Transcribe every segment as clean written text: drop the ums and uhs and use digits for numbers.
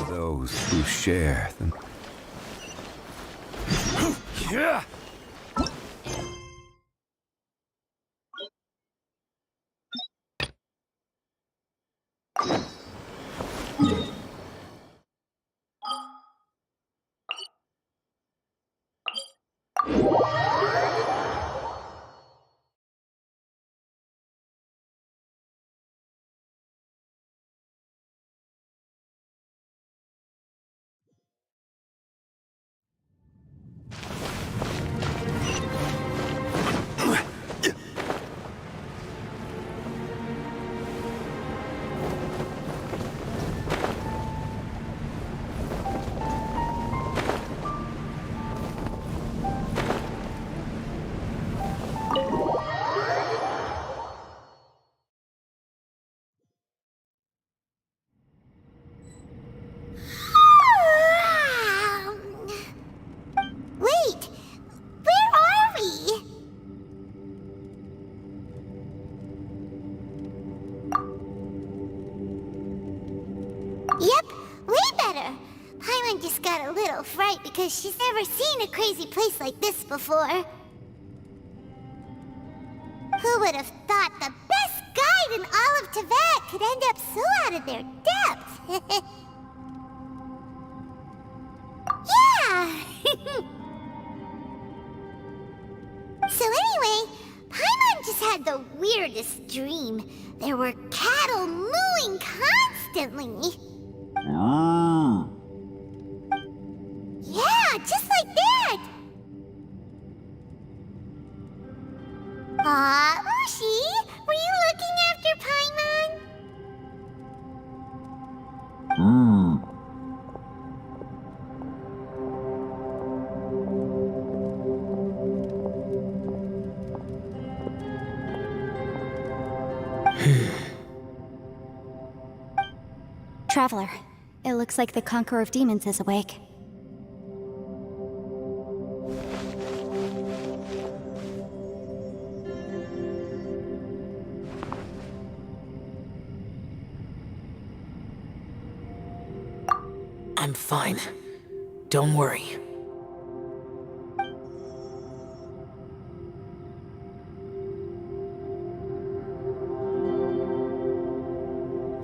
for those who share them. Yeah. Wait! Where are we? Yep, way better. Paimon just got a little fright because she's never seen a crazy place like this before. Who would have thought the best guide in all of Tibet could end up so out of their depth? Yeah! So anyway, Paimon just had the weirdest dream. There were cattle mooing constantly. Yeah, just like that! Aw, Ushi, were you looking after Paimon? Traveler, it looks like the Conqueror of Demons is awake. I'm fine. Don't worry.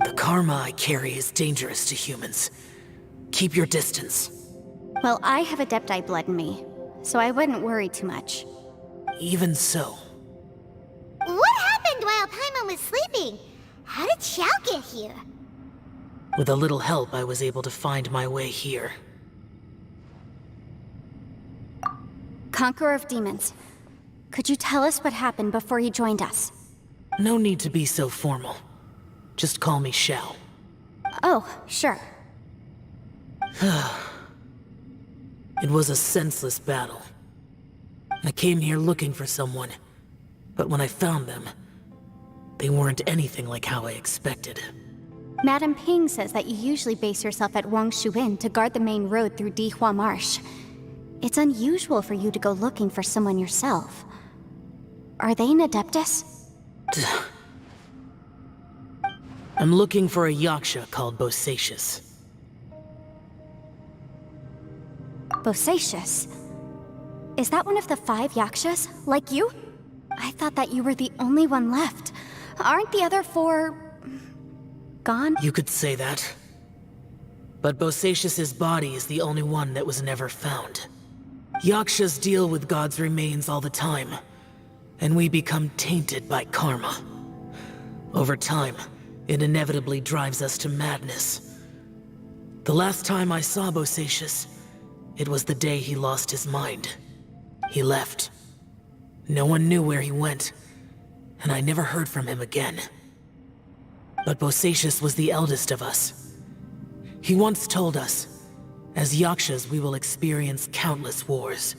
The karma I carry is dangerous to humans. Keep your distance. Well, I have Adepti blood in me, so I wouldn't worry too much. Even so, What happened while Paimon was sleeping? How did Xiao get here? with a little help, I was able to find my way here. Conqueror of Demons, could you tell us what happened before you joined us? No need to be so formal. Just call me Xiao. Oh, sure. It was a senseless battle. I came here looking for someone, but when I found them, they weren't anything like how I expected. Madame Ping says that you usually base yourself at Wangshu Inn to guard the main road through Dihua Marsh. It's unusual for you to go looking for someone yourself. Are they an Adeptus? I'm looking for a Yaksha called Bosacius. Bosacius? Is that one of the 5 Yakshas, like you? I thought that you were the only one left. Aren't the other 4... gone? You could say that. But Bosacius's body is the only one that was never found. Yakshas deal with God's remains all the time, and we become tainted by karma. Over time, it inevitably drives us to madness. The last time I saw Bosacius, it was the day he lost his mind. He left. No one knew where he went, and I never heard from him again. But Bosacius was the eldest of us. He once told us, as Yakshas we will experience countless wars.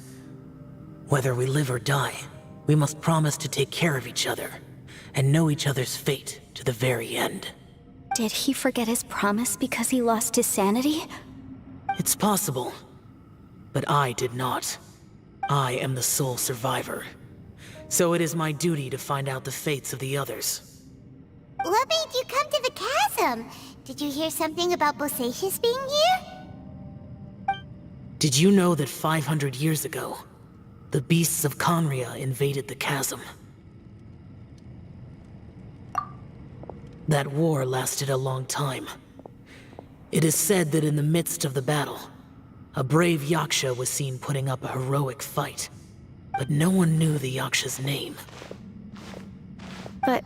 Whether we live or die, we must promise to take care of each other, and know each other's fate to the very end. Did he forget his promise because he lost his sanity? It's possible, but I did not. I am the sole survivor. So it is my duty to find out the fates of the others. What made you come to the chasm? Did you hear something about Bosacius being here? Did you know that 500 years ago, the beasts of Conria invaded the chasm? That war lasted a long time. It is said that in the midst of the battle, a brave Yaksha was seen putting up a heroic fight. But no one knew the Yaksha's name. But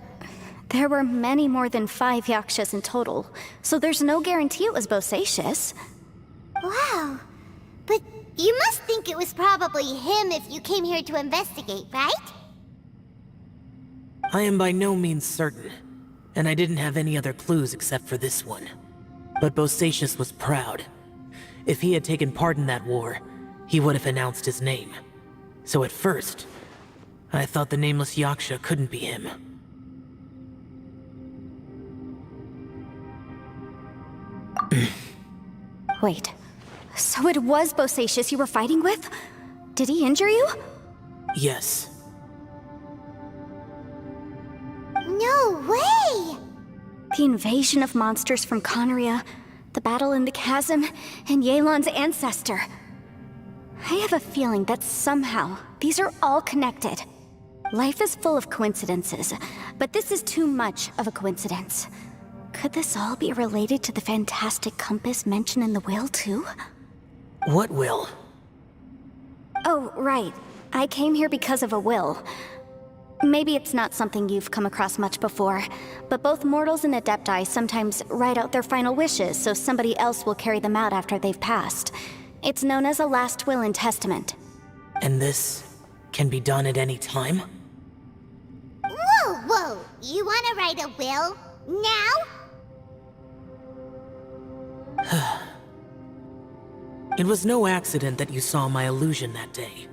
there were many more than 5 Yakshas in total, so there's no guarantee it was Bosacius. Wow. But you must think it was probably him if you came here to investigate, right? I am by no means certain, and I didn't have any other clues except for this one. But Bosacius was proud. If he had taken part in that war, he would have announced his name. So at first, I thought the nameless Yaksha couldn't be him. Wait, so it was Bosacius you were fighting with? Did he injure you? Yes. No way! The invasion of monsters from Conria, the battle in the chasm, and Yelan's ancestor. I have a feeling that somehow these are all connected. Life is full of coincidences, but this is too much of a coincidence. Could this all be related to the fantastic compass mentioned in the will, too? What will? Oh, right. I came here because of a will. Maybe it's not something you've come across much before, but both mortals and adepti sometimes write out their final wishes so somebody else will carry them out after they've passed. It's known as a last will and testament. And this can be done at any time? Whoa, whoa! You wanna write a will? Now? It was no accident that you saw my illusion that day.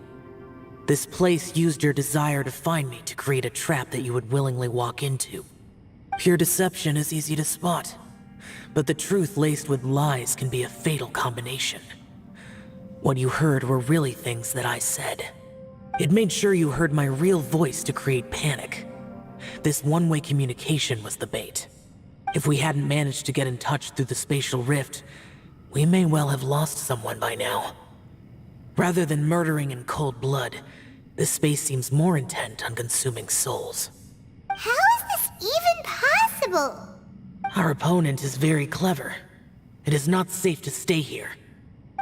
This place used your desire to find me to create a trap that you would willingly walk into. Pure deception is easy to spot, but the truth laced with lies can be a fatal combination. What you heard were really things that I said. It made sure you heard my real voice to create panic. This one-way communication was the bait. If we hadn't managed to get in touch through the spatial rift, we may well have lost someone by now. Rather than murdering in cold blood, this space seems more intent on consuming souls. How is this even possible? Our opponent is very clever. It is not safe to stay here.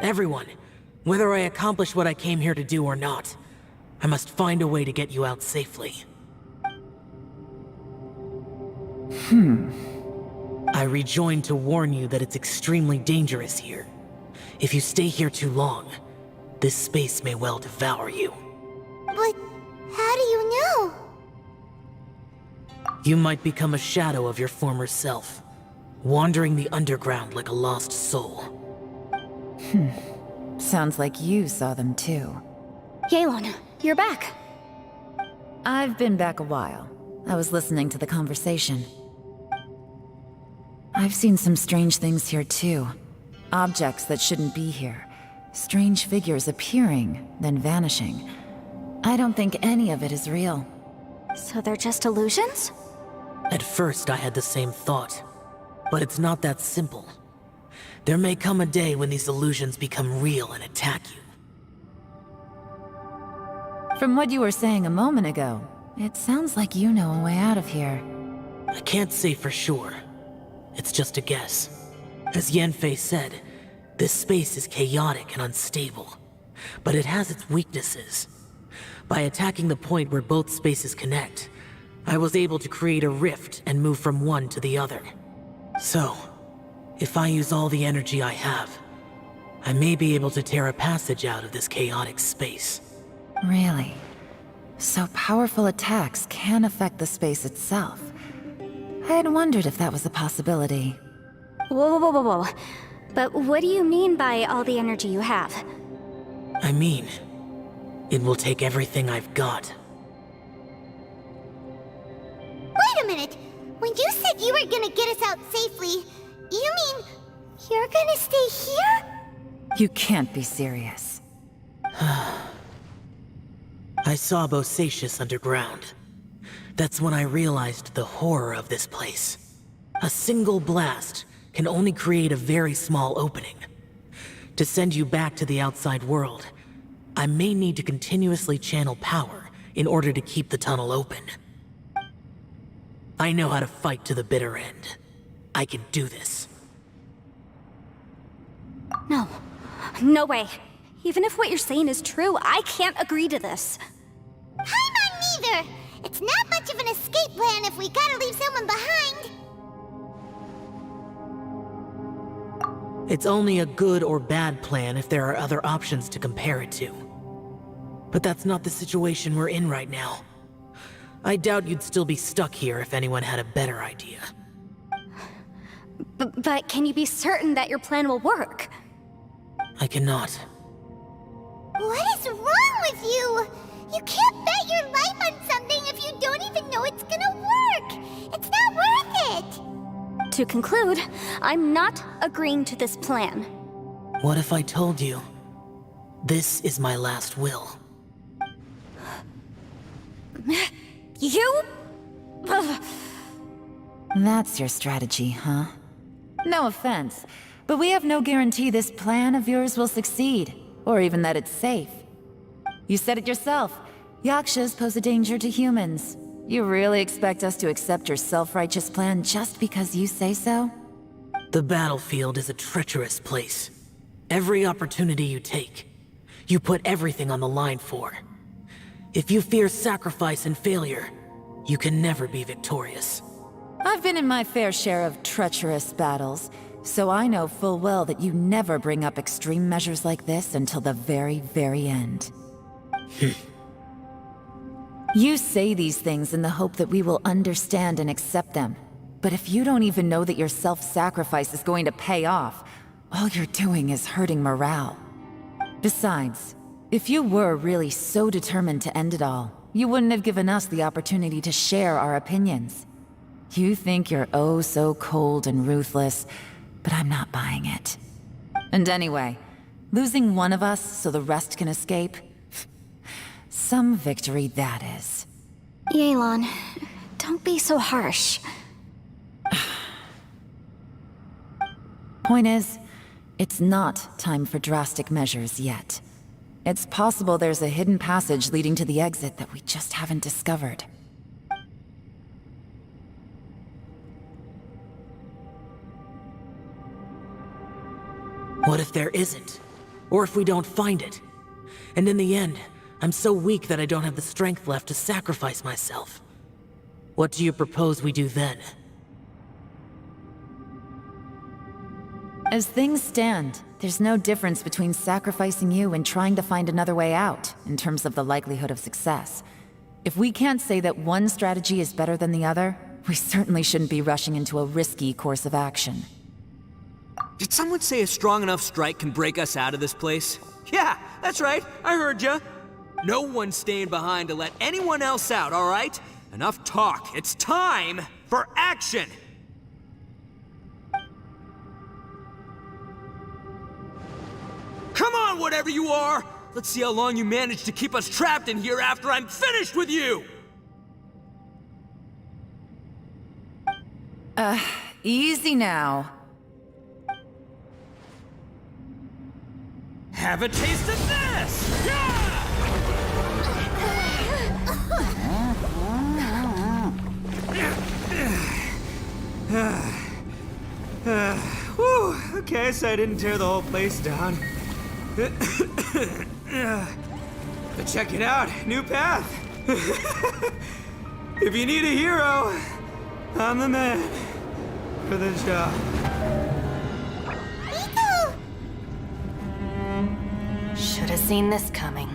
Everyone, whether I accomplish what I came here to do or not, I must find a way to get you out safely. I rejoined to warn you that it's extremely dangerous here. If you stay here too long, this space may well devour you. But how do you know? You might become a shadow of your former self, wandering the underground like a lost soul. Sounds like you saw them too. Yelan, you're back. I've been back a while. I was listening to the conversation. I've seen some strange things here too. Objects that shouldn't be here. Strange figures appearing, then vanishing. I don't think any of it is real. So they're just illusions? At first I had the same thought, but it's not that simple. There may come a day when these illusions become real and attack you. From what you were saying a moment ago, it sounds like you know a way out of here. I can't say for sure. It's just a guess. As Yanfei said, this space is chaotic and unstable, but it has its weaknesses. By attacking the point where both spaces connect, I was able to create a rift and move from one to the other. So, if I use all the energy I have, I may be able to tear a passage out of this chaotic space. Really? So powerful attacks can affect the space itself. I had wondered if that was a possibility. Whoa, whoa, whoa, whoa. But what do you mean by all the energy you have? I mean, it will take everything I've got. Wait a minute! When you said you were gonna get us out safely, you mean you're gonna stay here? You can't be serious. I saw Bosacius underground. That's when I realized the horror of this place. A single blast, can only create a very small opening. To send you back to the outside world, I may need to continuously channel power in order to keep the tunnel open. I know how to fight to the bitter end. I can do this. No. No way. Even if what you're saying is true, I can't agree to this. I'm not neither. It's not much of an escape plan if we gotta leave someone behind. It's only a good or bad plan if there are other options to compare it to. But that's not the situation we're in right now. I doubt you'd still be stuck here if anyone had a better idea. But can you be certain that your plan will work? I cannot. What is wrong with you? You can't bet your life on something if you don't even know it's gonna work. It's not worth it. To conclude, I'm not agreeing to this plan. What if I told you, this is my last will? You? Ugh. That's your strategy, huh? No offense, but we have no guarantee this plan of yours will succeed, or even that it's safe. You said it yourself. Yakshas pose a danger to humans. You really expect us to accept your self-righteous plan just because you say so? The battlefield is a treacherous place. Every opportunity you take, you put everything on the line for. If you fear sacrifice and failure, you can never be victorious. I've been in my fair share of treacherous battles, so I know full well that you never bring up extreme measures like this until the very, very end. You say these things in the hope that we will understand and accept them. But if you don't even know that your self-sacrifice is going to pay off, all you're doing is hurting morale. Besides, if you were really so determined to end it all, you wouldn't have given us the opportunity to share our opinions. You think you're oh so cold and ruthless, but I'm not buying it. And anyway, losing one of us so the rest can escape? Some victory that is. Yelan, don't be so harsh. Point is, it's not time for drastic measures yet. It's possible there's a hidden passage leading to the exit that we just haven't discovered. What if there isn't? Or if we don't find it? And in the end, I'm so weak that I don't have the strength left to sacrifice myself. What do you propose we do then? As things stand, there's no difference between sacrificing you and trying to find another way out, in terms of the likelihood of success. If we can't say that one strategy is better than the other, we certainly shouldn't be rushing into a risky course of action. Did someone say a strong enough strike can break us out of this place? Yeah, that's right, I heard ya. No one's staying behind to let anyone else out, all right? Enough talk, it's time for action! Come on, whatever you are! Let's see how long you manage to keep us trapped in here after I'm finished with you! Easy now. Have a taste of this! Yeah! Whew, okay, so I didn't tear the whole place down. But check it out, new path. If you need a hero, I'm the man for the job. Should have seen this coming.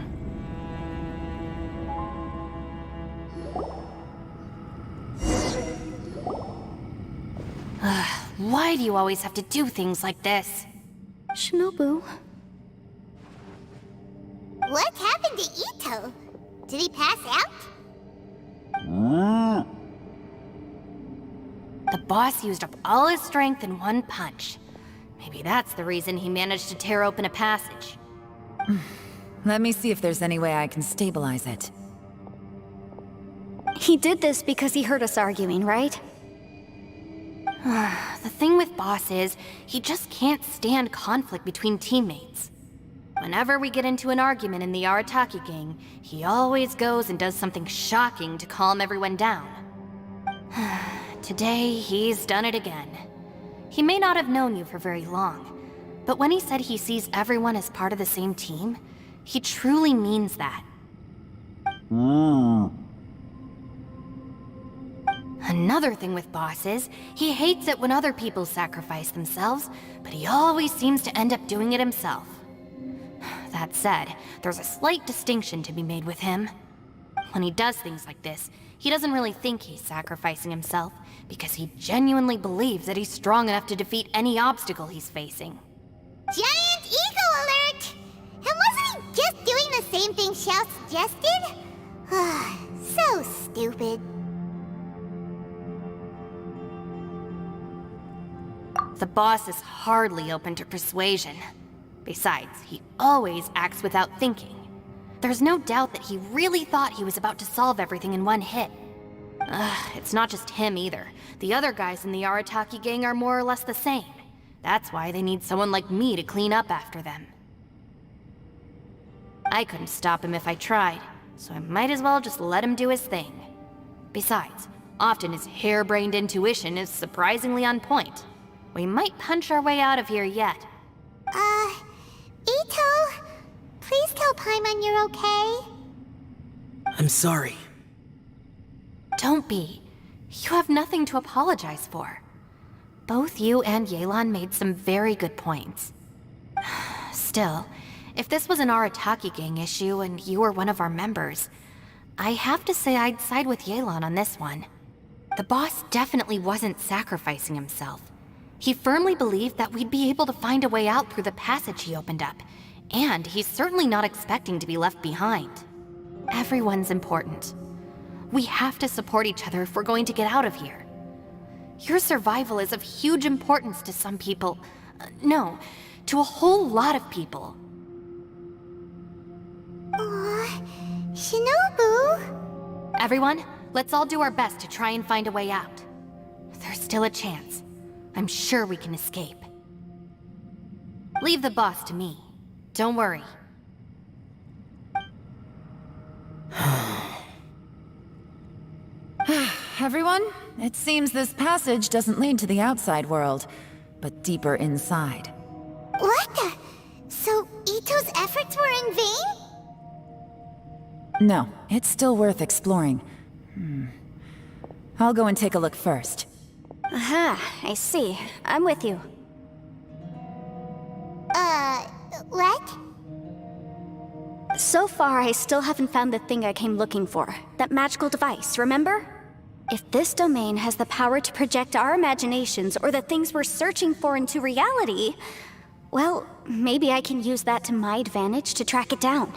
Why do you always have to do things like this? Shinobu. What happened to Ito? Did he pass out? The boss used up all his strength in one punch. Maybe that's the reason he managed to tear open a passage. Let me see if there's any way I can stabilize it. He did this because he heard us arguing, right? The thing with Boss is, he just can't stand conflict between teammates. Whenever we get into an argument in the Arataki gang, he always goes and does something shocking to calm everyone down. Today, he's done it again. He may not have known you for very long, but when he said he sees everyone as part of the same team, he truly means that. Another thing with Boss is, he hates it when other people sacrifice themselves, but he always seems to end up doing it himself. That said, there's a slight distinction to be made with him. When he does things like this, he doesn't really think he's sacrificing himself, because he genuinely believes that he's strong enough to defeat any obstacle he's facing. Giant ego alert! And wasn't he just doing the same thing Xiao suggested? So stupid. The boss is hardly open to persuasion. Besides, he always acts without thinking. There's no doubt that he really thought he was about to solve everything in one hit. It's not just him either. The other guys in the Arataki gang are more or less the same. That's why they need someone like me to clean up after them. I couldn't stop him if I tried, so I might as well just let him do his thing. Besides, often his harebrained intuition is surprisingly on point. We might punch our way out of here yet. Ito, please tell Paimon you're okay. I'm sorry. Don't be. You have nothing to apologize for. Both you and Yelan made some very good points. Still, if this was an Arataki gang issue and you were one of our members, I have to say I'd side with Yelan on this one. The boss definitely wasn't sacrificing himself. He firmly believed that we'd be able to find a way out through the passage he opened up, and he's certainly not expecting to be left behind. Everyone's important. We have to support each other if we're going to get out of here. Your survival is of huge importance to some people. No, to a whole lot of people. Aw, Shinobu? Everyone, let's all do our best to try and find a way out. There's still a chance. I'm sure we can escape. Leave the boss to me. Don't worry. Everyone, it seems this passage doesn't lead to the outside world, but deeper inside. What the? So Ito's efforts were in vain? No, it's still worth exploring. I'll go and take a look first. Aha, I see. I'm with you. What? So far, I still haven't found the thing I came looking for. That magical device, remember? If this domain has the power to project our imaginations or the things we're searching for into reality, well, maybe I can use that to my advantage to track it down.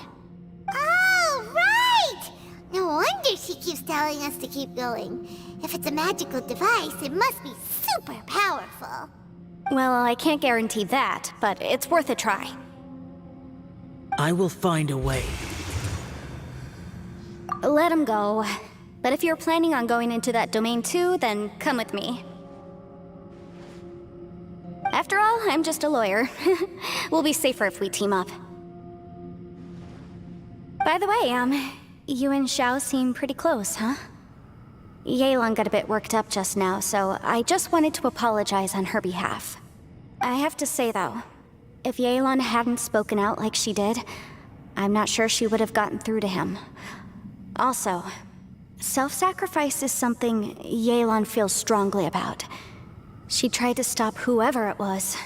Oh, right! No wonder she keeps telling us to keep going. If it's a magical device, it must be super powerful. Well, I can't guarantee that, but it's worth a try. I will find a way. Let him go. But if you're planning on going into that domain too, then come with me. After all, I'm just a lawyer. We'll be safer if we team up. By the way, you and Xiao seem pretty close, huh? Yelan got a bit worked up just now, so I just wanted to apologize on her behalf. I have to say though, if Yelan hadn't spoken out like she did, I'm not sure she would have gotten through to him. Also, self-sacrifice is something Yelan feels strongly about. She tried to stop whoever it was.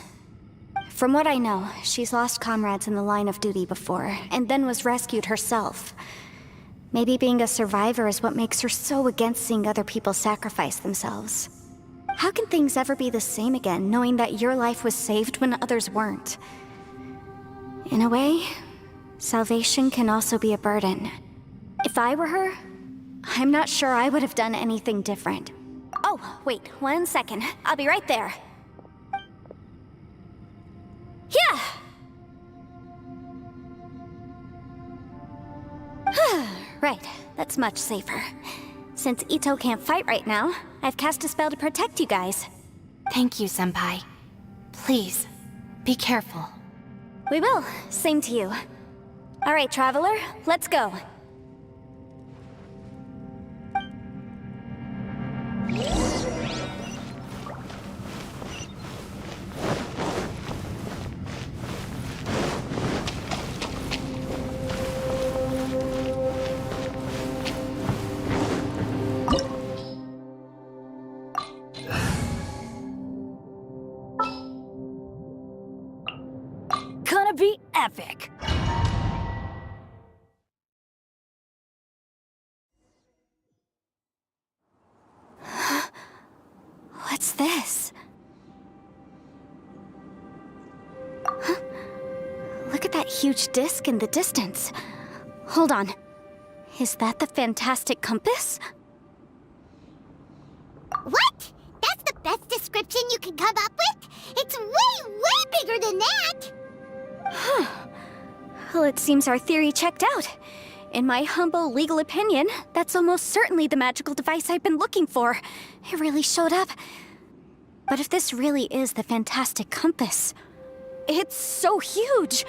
From what I know, she's lost comrades in the line of duty before, and then was rescued herself. Maybe being a survivor is what makes her so against seeing other people sacrifice themselves. How can things ever be the same again, knowing that your life was saved when others weren't? In a way, salvation can also be a burden. If I were her, I'm not sure I would have done anything different. Oh, wait, 1 second. I'll be right there. Yeah! Right, that's much safer. Since Ito can't fight right now, I've cast a spell to protect you guys. Thank you, Senpai. Please, be careful. We will. Same to you. All right, Traveler, let's go. Gonna be epic. What's this? Huh? Look at that huge disc in the distance. Hold on. Is that the fantastic compass? What? That's the best description you can come up with? It's way, way bigger than that! Well, it seems our theory checked out. In my humble legal opinion, that's almost certainly the magical device I've been looking for. It really showed up. But if this really is the fantastic compass, it's so huge.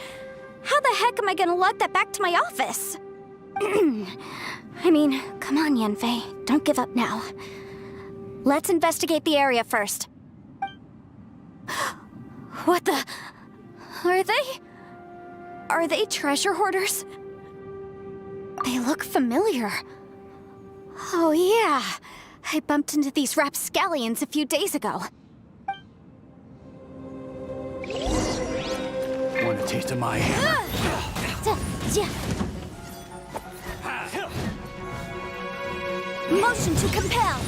How the heck am I gonna lug that back to my office? I mean, come on, Yanfei. Don't give up now. Let's investigate the area first. What the... Are they treasure hoarders? They look familiar. Oh yeah, I bumped into these rapscallions a few days ago. Want a taste of my hammer? Motion to compel.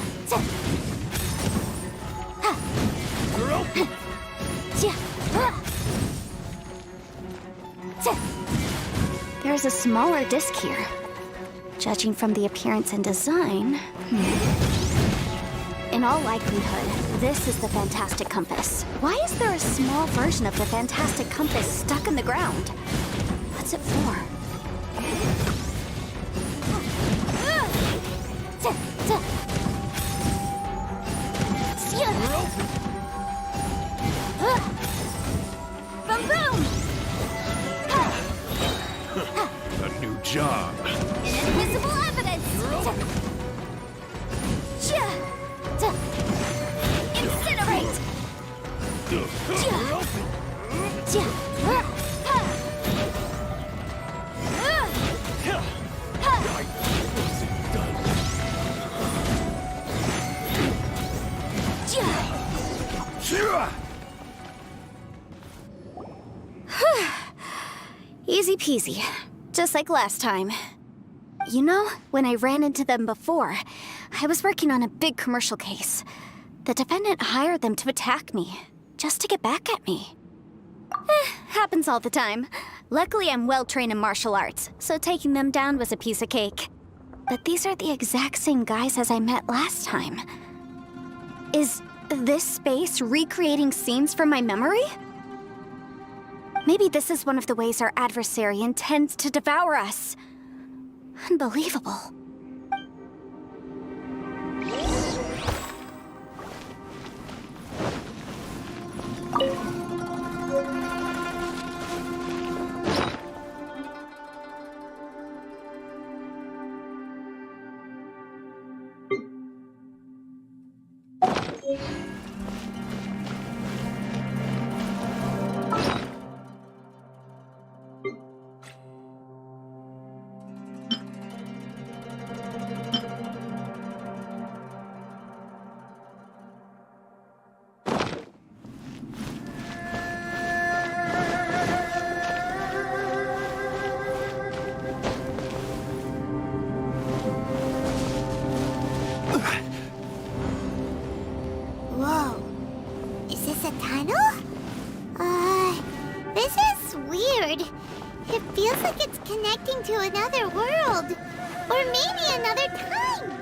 There's a smaller disc here. Judging from the appearance and design... In all likelihood, this is the fantastic compass. Why is there a small version of the fantastic compass stuck in the ground? What's it for? Boom boom! A new job. Invisible evidence! Incinerate! Easy peasy. Just like last time. You know, when I ran into them before, I was working on a big commercial case. The defendant hired them to attack me, just to get back at me. Happens all the time. Luckily, I'm well-trained in martial arts, so taking them down was a piece of cake. But these are the exact same guys as I met last time. Is this space recreating scenes from my memory? Maybe this is one of the ways our adversary intends to devour us. Unbelievable. Whoa. Is this a tunnel? This is weird. It feels like it's connecting to another world. Or maybe another time.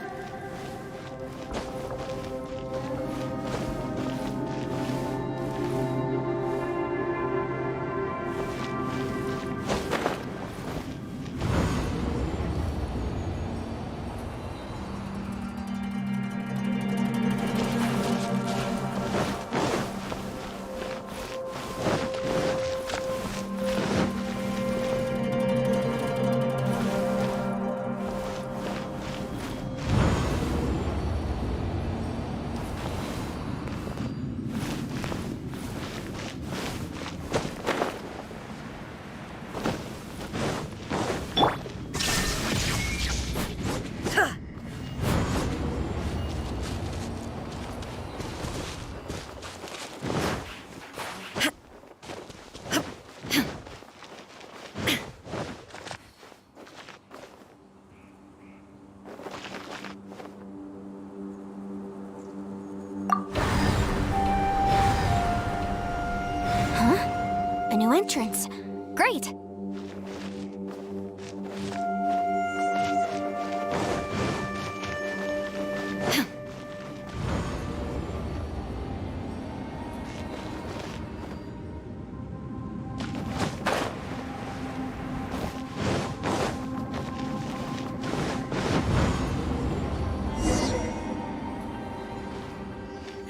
entrance. Great.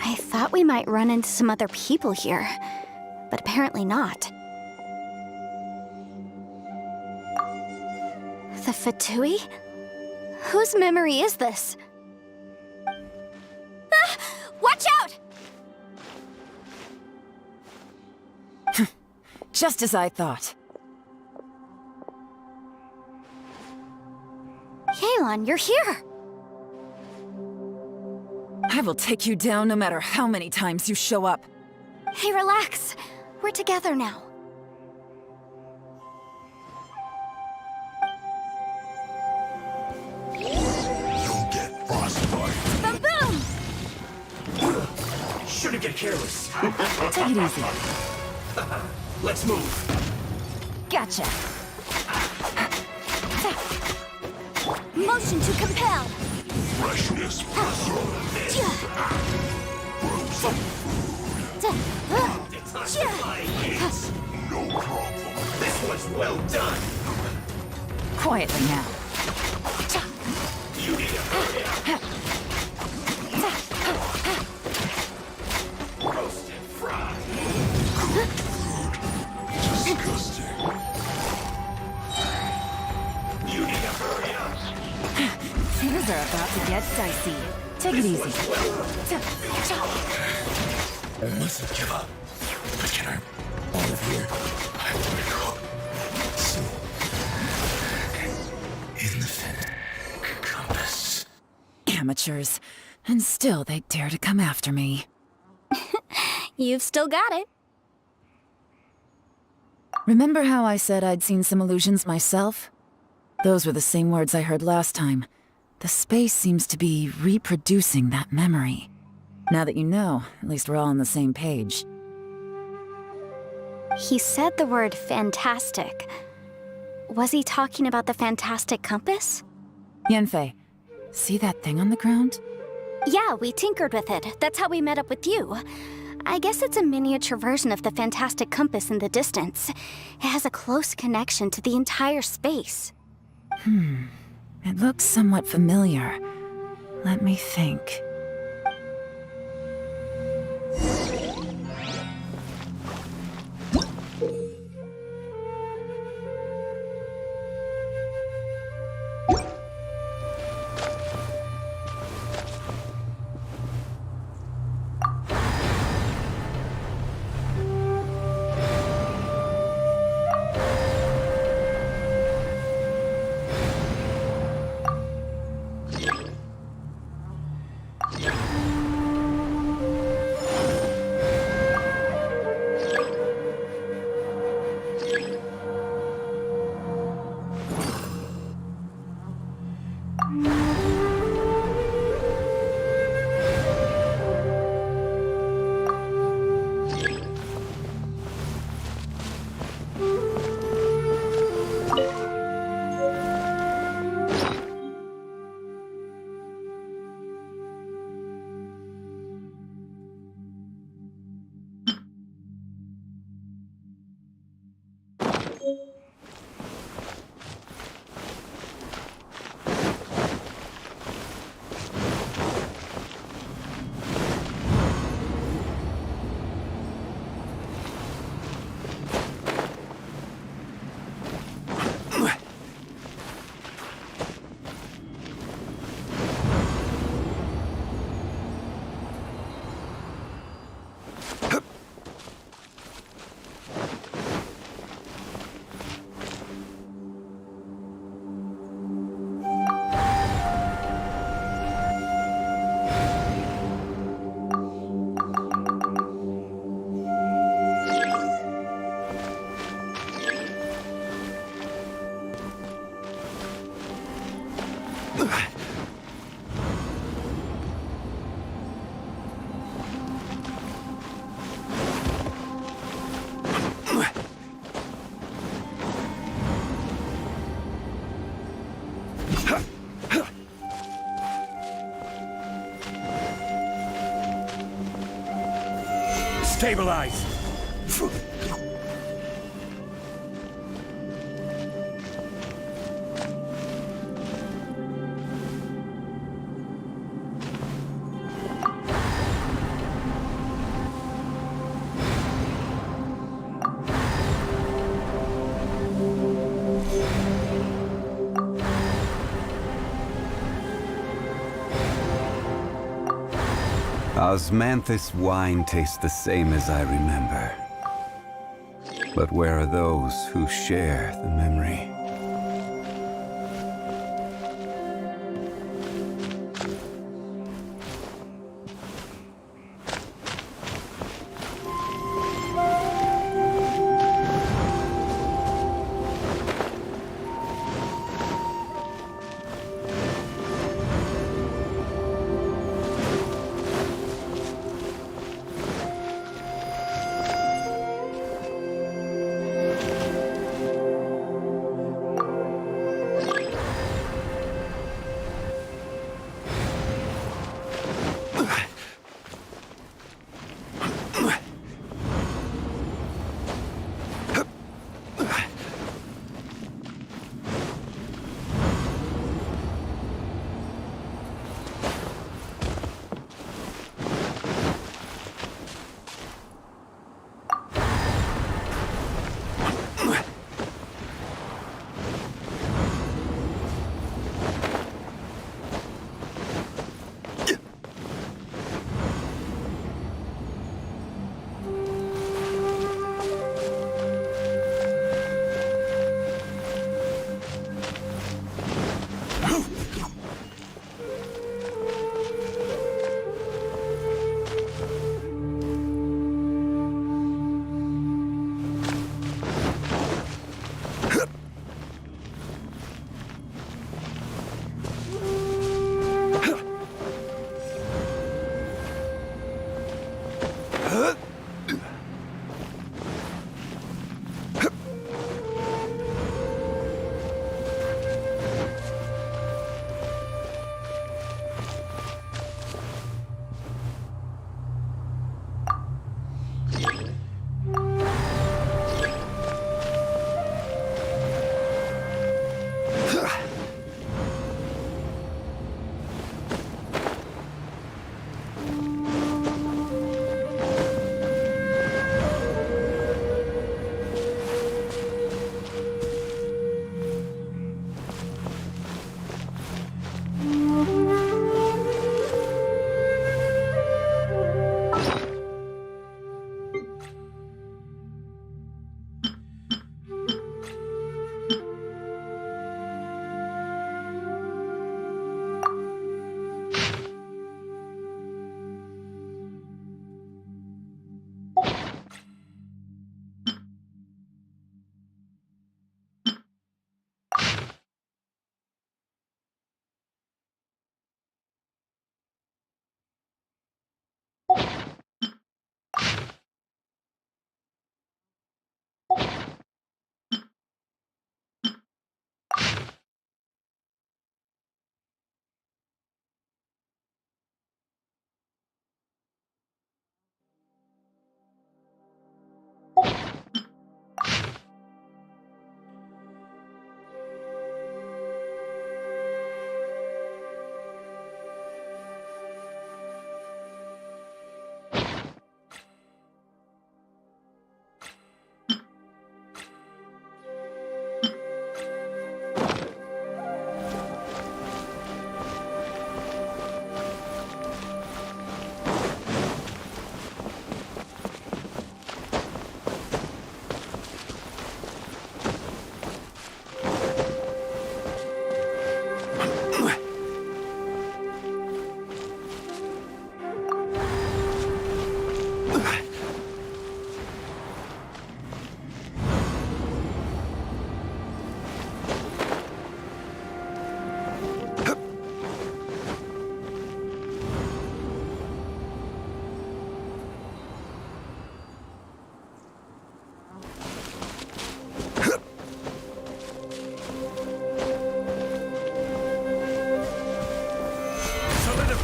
I thought we might run into some other people here, but apparently not. The Fatui? Whose memory is this? Ah! Watch out! Just as I thought. Yelan, you're here! I will take you down no matter how many times you show up. Hey, relax. We're together now. You'll get frostbite. Ba-boom! Shouldn't get careless. Take it easy. Let's move. Gotcha. Motion to compel. Freshness preserved. No problem. This one's well done. Quietly now. You need to hurry up. Roast and fried. Disgusting. You need to hurry up. Things are about to get dicey. Take it easy. I mustn't give up. But can I out of here? I want to go. So, in the compass. Amateurs. And still they dare to come after me. You've still got it. Remember how I said I'd seen some illusions myself? Those were the same words I heard last time. The space seems to be reproducing that memory. Now that you know, at least we're all on the same page. He said the word fantastic. Was he talking about the fantastic compass? Yanfei, see that thing on the ground? Yeah, we tinkered with it. That's how we met up with you. I guess it's a miniature version of the fantastic compass in the distance. It has a close connection to the entire space. It looks somewhat familiar. Let me think. Stabilize! Osmanthus wine tastes the same as I remember. But where are those who share the memory?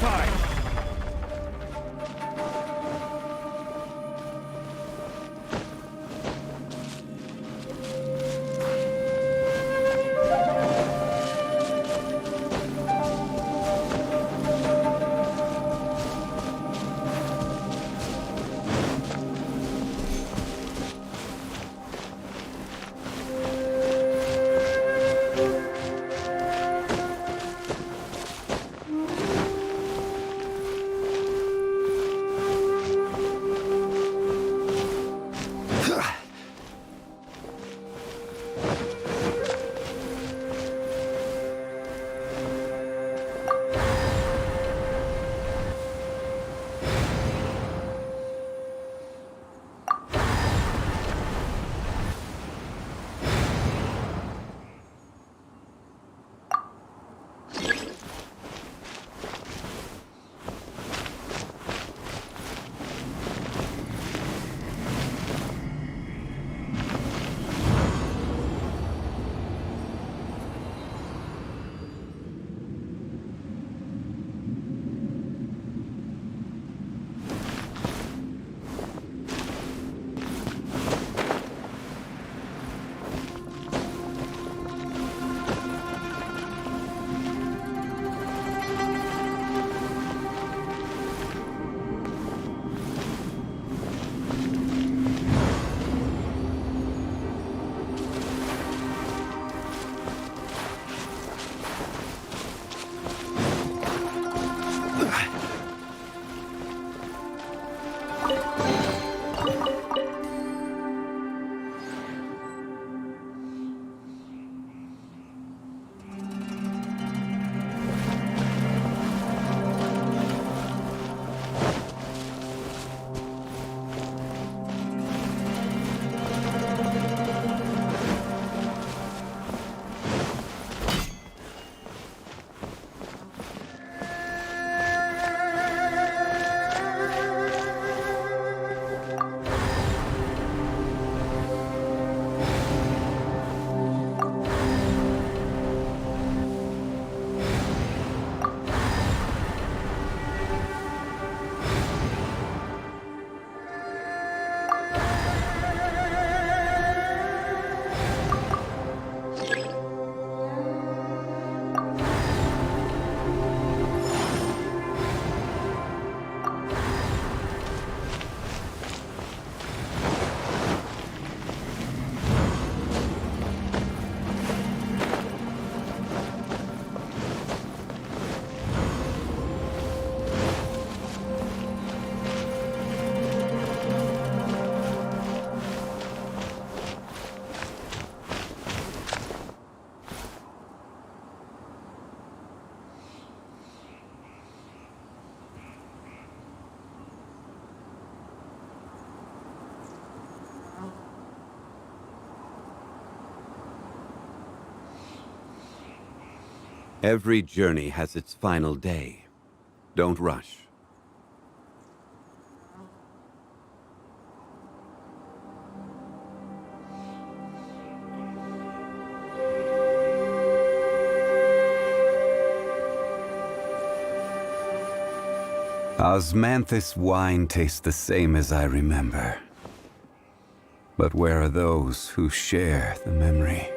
fine. Every journey has its final day. Don't rush. Osmanthus wine tastes the same as I remember. But where are those who share the memory?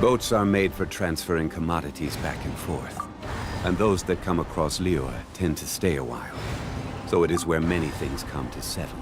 Boats are made for transferring commodities back and forth. And those that come across Liyue tend to stay a while. So it is where many things come to settle.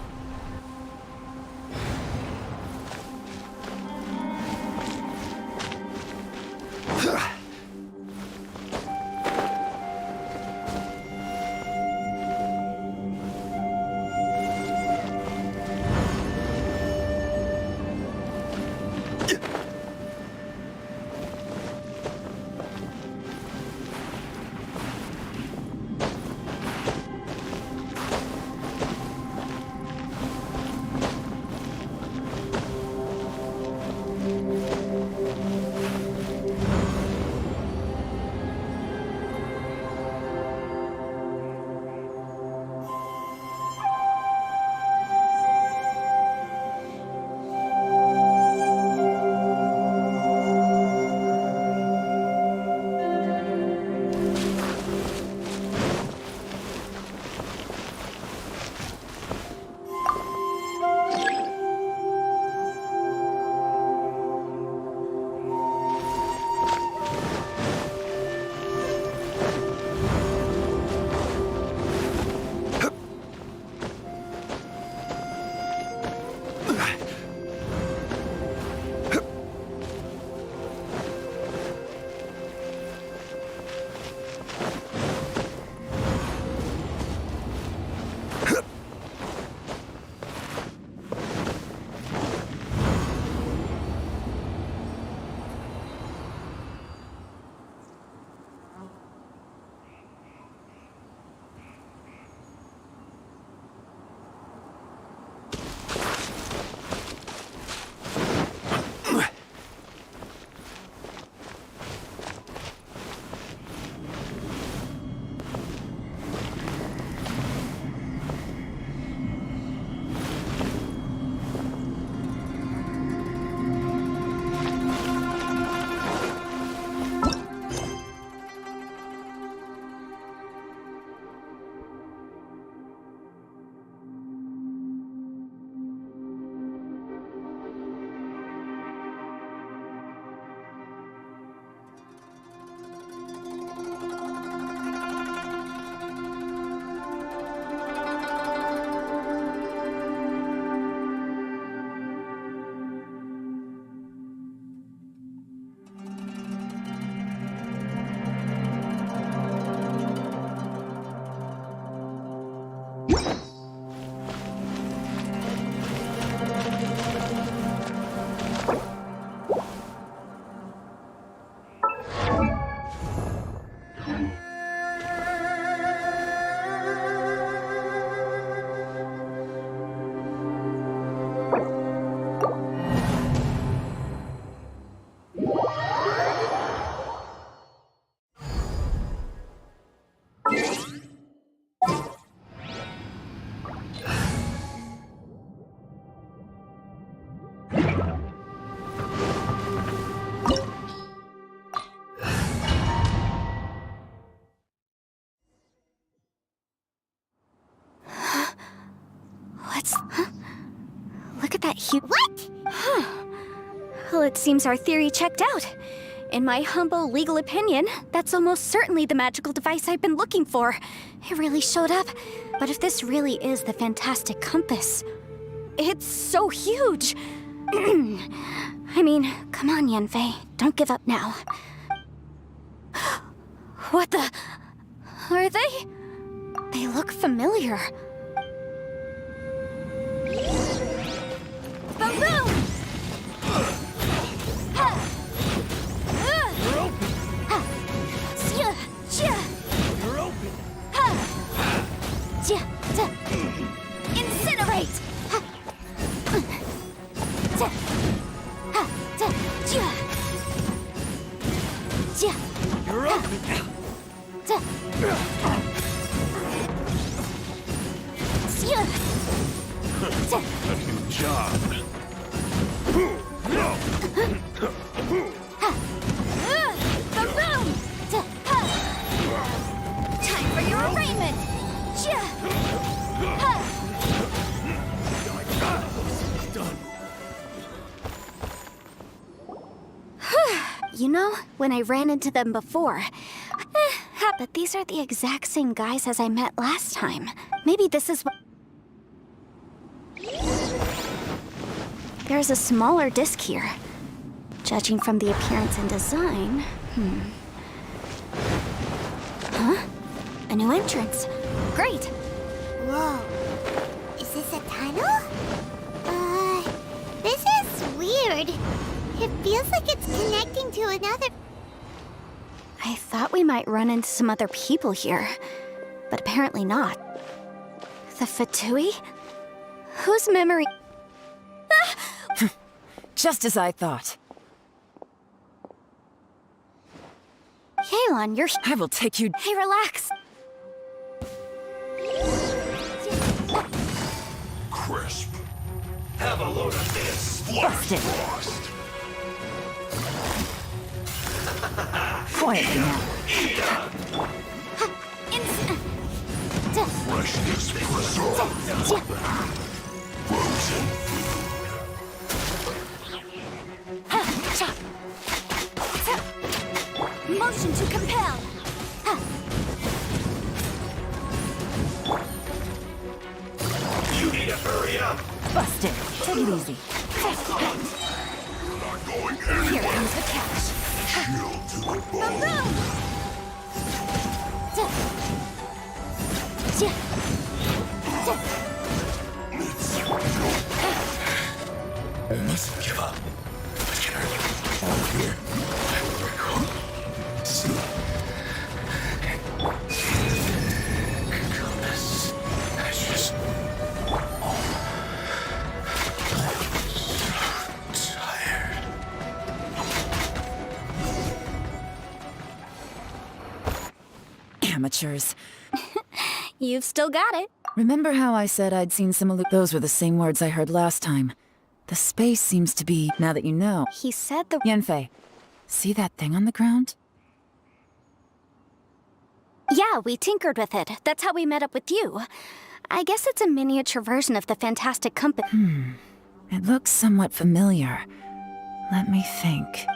Look at that huge... What? Well, it seems our theory checked out. In my humble legal opinion, that's almost certainly the magical device I've been looking for. It really showed up. But if this really is the fantastic compass, it's so huge. I mean, come on, Yanfei. Don't give up now. What the... Are they? They look familiar. Boom! You're open. Incinerate! You're open. Good job. Time for your arraignment! Done. You know, when I ran into them before, but these are the exact same guys as I met last time. Maybe this is what... There's a smaller disc here. Judging from the appearance and design, Huh? A new entrance. Great. Whoa. Is this a tunnel? This is weird. It feels like it's connecting to another... I thought we might run into some other people here, but apparently not. The Fatui? Whose memory... Just as I thought. Yelan, you're... I will take you... Hey, relax. Crisp. Have a load of this. Busted. Frost. Quietly now. Freshness preserved. Frozen. Motion to compel. You need to hurry up. Busted. Take it easy. Not going Here anywhere. comes the catch. Chill to the bone. I mustn't give up. What can I do? All here. I will recall. See. Compass. I just... I'm so tired. Amateurs. You've still got it. Remember how I said I'd seen some Those were the same words I heard last time. The space seems to be... Now that you know. He said the... Yanfei, see that thing on the ground? Yeah, we tinkered with it. That's how we met up with you. I guess it's a miniature version of the fantastic compass. It looks somewhat familiar. Let me think.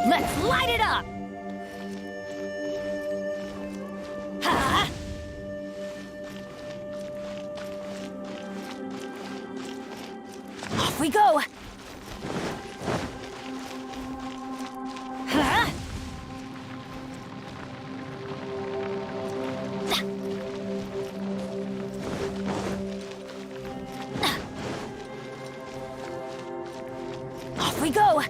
Let's light it up! Ha! Off we go! Ha! Off we go!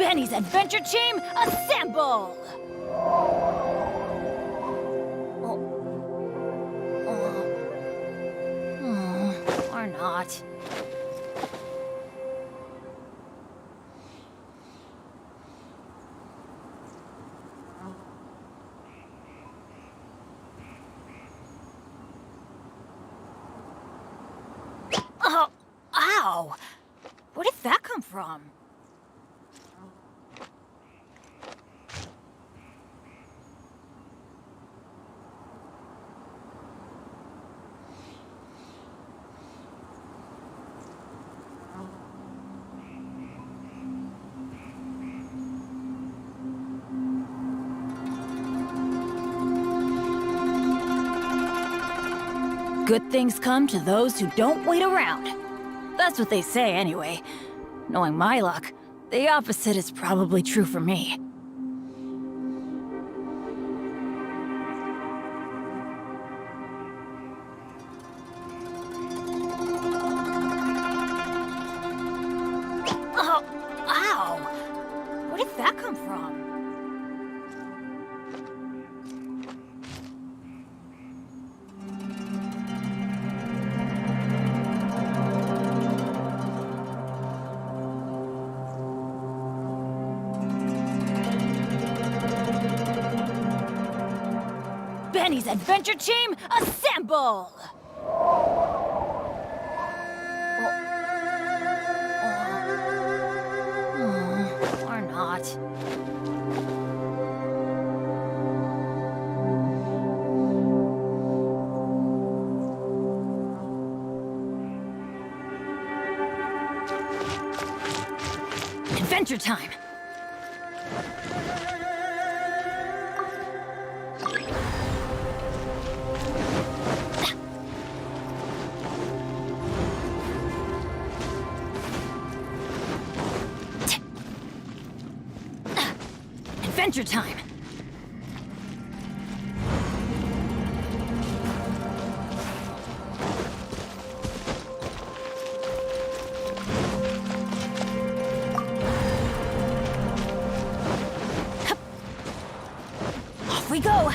Benny's adventure team, assemble! Or not. Oh, ow! Where did that come from? Good things come to those who don't wait around. That's what they say anyway. Knowing my luck, the opposite is probably true for me. Oh, ow! Where did that come from? Benny's adventure team, assemble! Or not. Adventure time! Adventure time! Off we go!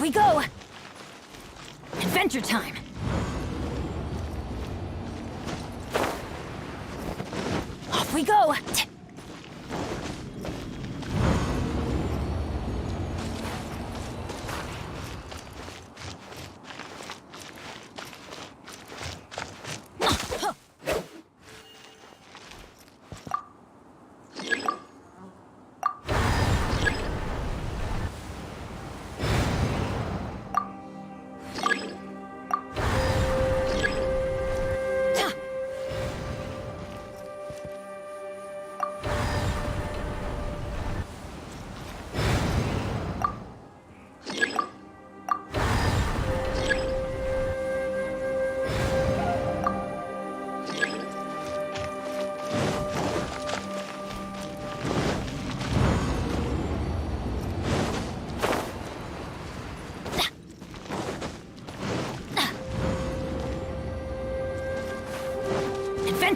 We go! Adventure time! Off we go!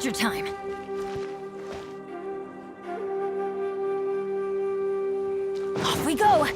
Adventure time! Off we go!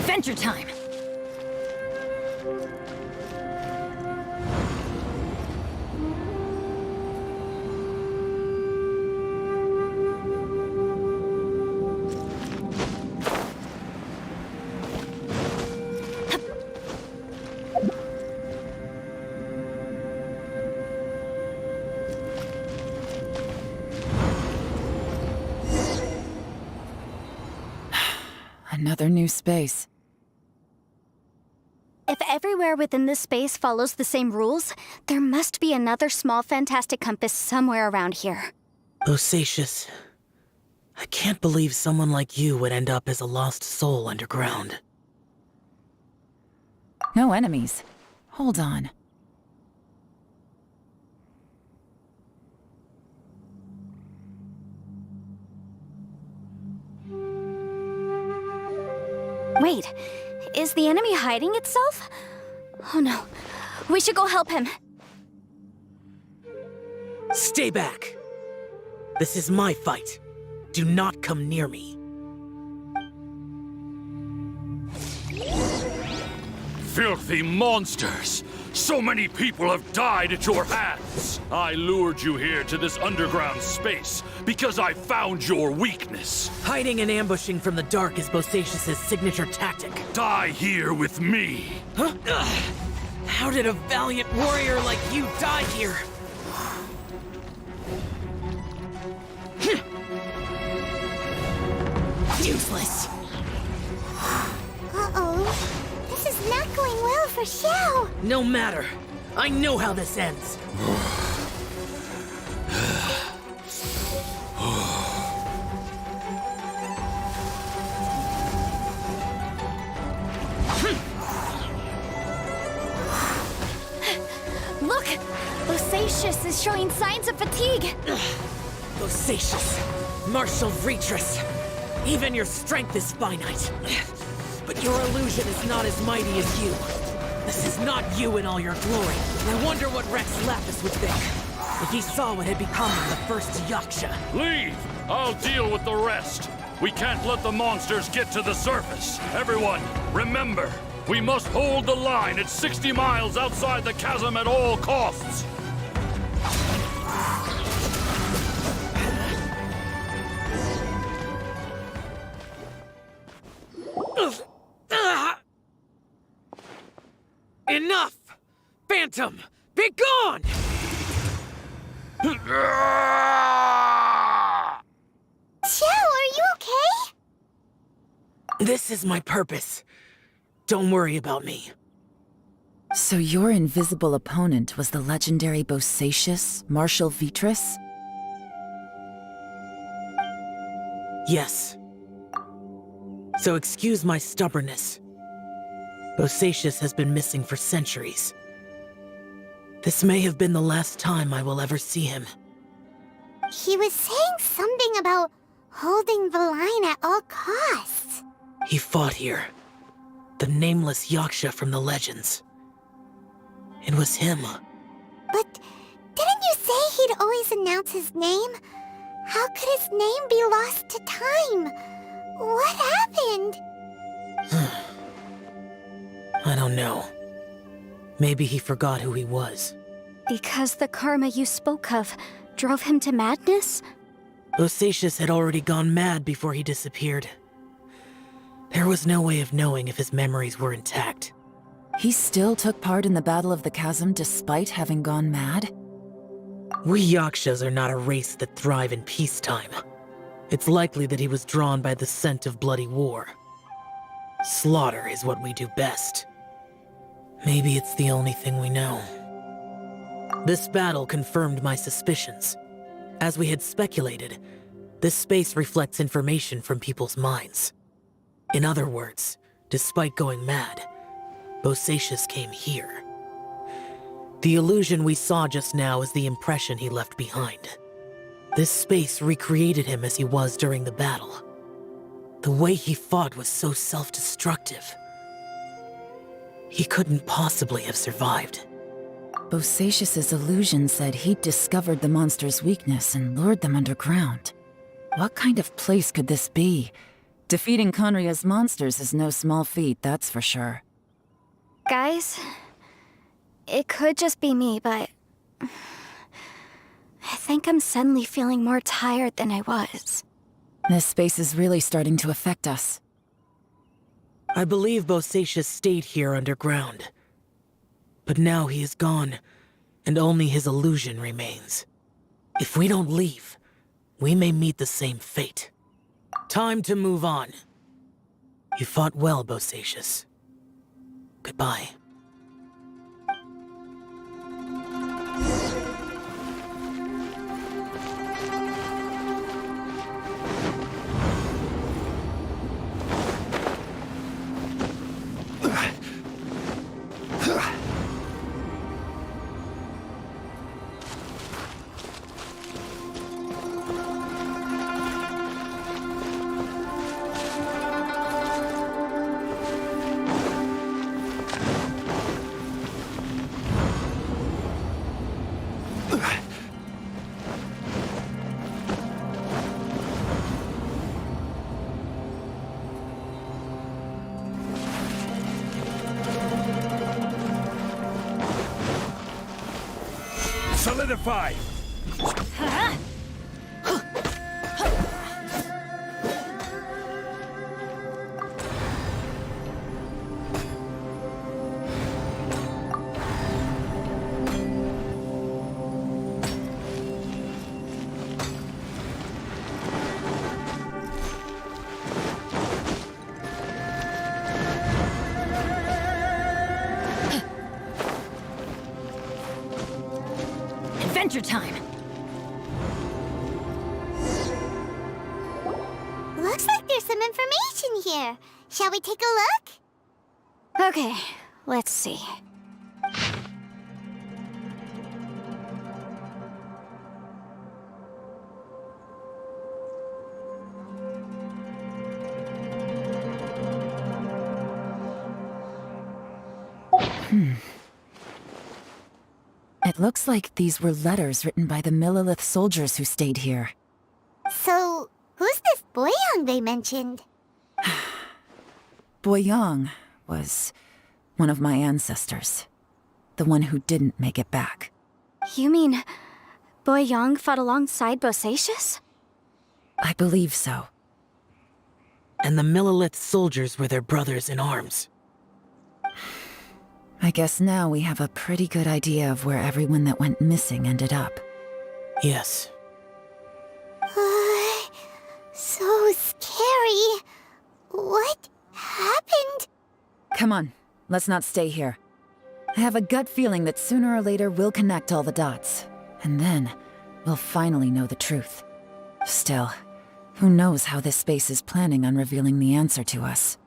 Adventure time! Another new space. If everywhere within this space follows the same rules, there must be another small fantastic compass somewhere around here. Bosacius, I can't believe someone like you would end up as a lost soul underground. No enemies. Hold on. Wait, is the enemy hiding itself? Oh no, we should go help him. Stay back! This is my fight. Do not come near me. Filthy monsters! So many people have died at your hands! I lured you here to this underground space because I found your weakness. Hiding and ambushing from the dark is Bosacius' signature tactic. Die here with me! Huh? How did a valiant warrior like you die here? Useless! Uh-oh. This is not going well for Xiao. No matter. I know how this ends. Look! Bosacius is showing signs of fatigue. Bosacius, martial Retris. Even your strength is finite. But your illusion is not as mighty as you. This is not you in all your glory. I wonder what Rex Lapis would think if he saw what had become of the first Yaksha. Leave! I'll deal with the rest. We can't let the monsters get to the surface. Everyone, remember, we must hold the line at 60 miles outside the chasm at all costs. Enough! Phantom, be gone! Xiao, are you okay? This is my purpose. Don't worry about me. So your invisible opponent was the legendary Bosacius, Marshal Vitris? Yes. So excuse my stubbornness. Bosacius has been missing for centuries. This may have been the last time I will ever see him. He was saying something about holding the line at all costs. He fought here. The nameless Yaksha from the legends. It was him. But didn't you say he'd always announce his name? How could his name be lost to time? What happened? I don't know. Maybe he forgot who he was. Because the karma you spoke of drove him to madness? Bosacius had already gone mad before he disappeared. There was no way of knowing if his memories were intact. He still took part in the Battle of the Chasm despite having gone mad? We Yakshas are not a race that thrive in peacetime. It's likely that he was drawn by the scent of bloody war. Slaughter is what we do best. Maybe it's the only thing we know. This battle confirmed my suspicions. As we had speculated, this space reflects information from people's minds. In other words, despite going mad, Bosacius came here. The illusion we saw just now is the impression he left behind. This space recreated him as he was during the battle. The way he fought was so self-destructive. He couldn't possibly have survived. Bosacius's illusion said he'd discovered the monster's weakness and lured them underground. What kind of place could this be? Defeating Conria's monsters is no small feat, that's for sure. Guys, it could just be me, but I think I'm suddenly feeling more tired than I was. This space is really starting to affect us. I believe Bosacius stayed here underground. But now he is gone, and only his illusion remains. If we don't leave, we may meet the same fate. Time to move on. You fought well, Bosacius. Goodbye. Solidify! Adventure time! Looks like there's some information here. Shall we take a look? Okay, let's see. It looks like these were letters written by the Millelith soldiers who stayed here. So, who's this Boyang they mentioned? Boyang was one of my ancestors. The one who didn't make it back. You mean Boyang fought alongside Bosacius? I believe so. And the Millelith soldiers were their brothers in arms. I guess now we have a pretty good idea of where everyone that went missing ended up. Yes. So scary. What happened? Come on, let's not stay here. I have a gut feeling that sooner or later we'll connect all the dots. And then, we'll finally know the truth. Still, who knows how this space is planning on revealing the answer to us.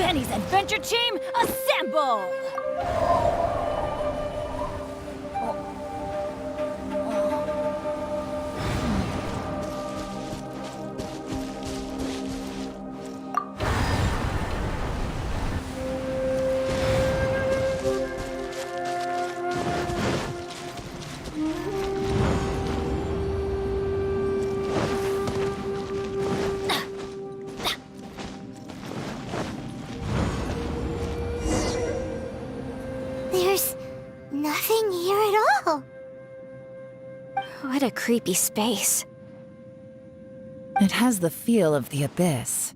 Benny's adventure team, assemble! There's nothing here at all. What a creepy space. It has the feel of the abyss.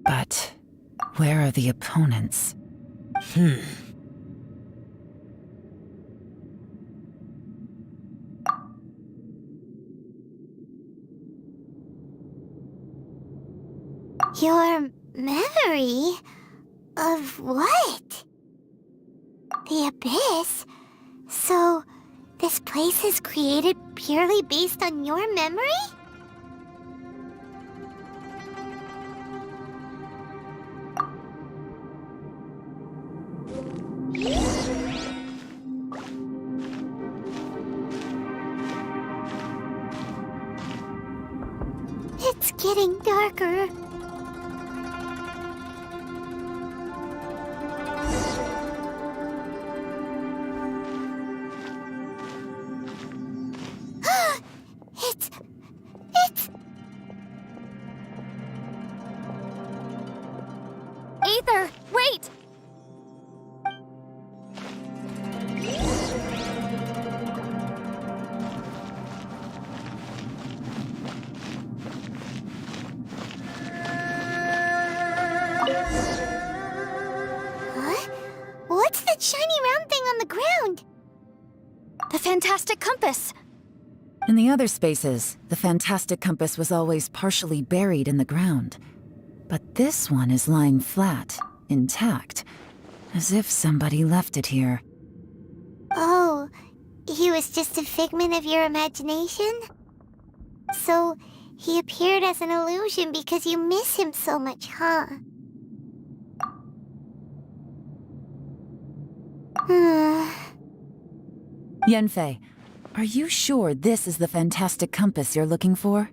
But where are the opponents? Your memory? Of what? The abyss? So, this place is created purely based on your memory? It's getting darker. It's... Aether, wait! Huh? What's that shiny round thing on the ground? The fantastic compass! In the other spaces, the fantastic compass was always partially buried in the ground. But this one is lying flat, intact, as if somebody left it here. Oh, he was just a figment of your imagination? So, he appeared as an illusion because you miss him so much, huh? Yanfei, are you sure this is the fantastic compass you're looking for?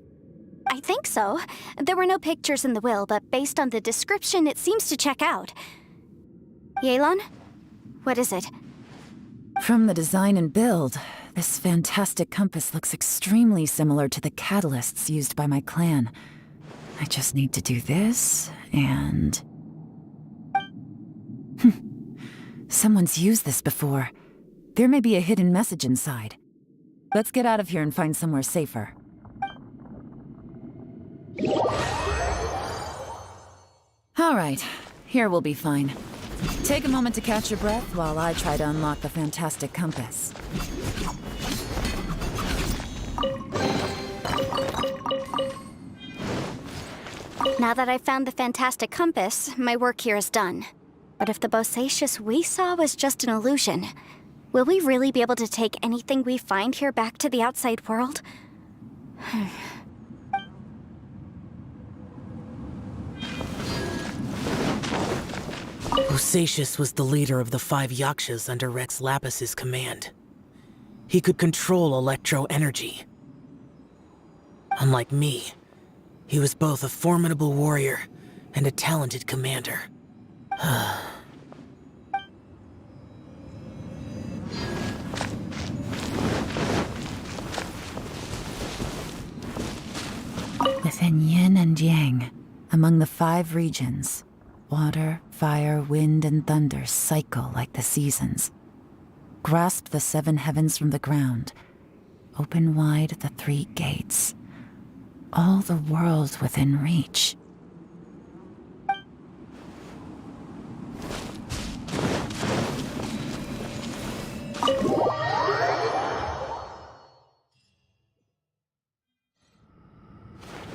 I think so. There were no pictures in the will, but based on the description, it seems to check out. Yelan? What is it? From the design and build, this fantastic compass looks extremely similar to the catalysts used by my clan. I just need to do this, and... Someone's used this before. There may be a hidden message inside. Let's get out of here and find somewhere safer. All right, here we'll be fine. Take a moment to catch your breath while I try to unlock the fantastic compass. Now that I've found the fantastic compass, my work here is done. But if the Bosacius we saw was just an illusion, will we really be able to take anything we find here back to the outside world? Bosacius was the leader of the 5 Yakshas under Rex Lapis's command. He could control electro-energy. Unlike me, he was both a formidable warrior and a talented commander. Within yin and yang, among the 5 regions, water, fire, wind, and thunder cycle like the seasons. Grasp the 7 heavens from the ground. Open wide the 3 gates. All the world within reach.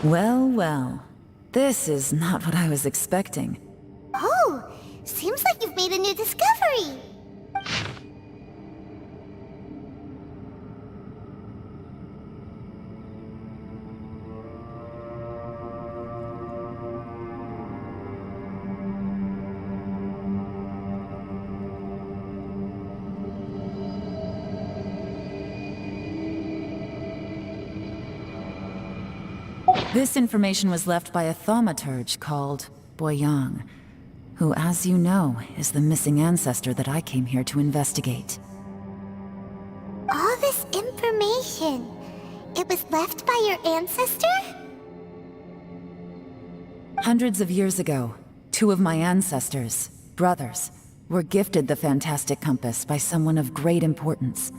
Well, well. This is not what I was expecting. Oh, seems like you've made a new discovery. This information was left by a thaumaturge called Boyang, who, as you know, is the missing ancestor that I came here to investigate. All this information, it was left by your ancestor? Hundreds of years ago, two of my ancestors, brothers, were gifted the fantastic compass by someone of great importance.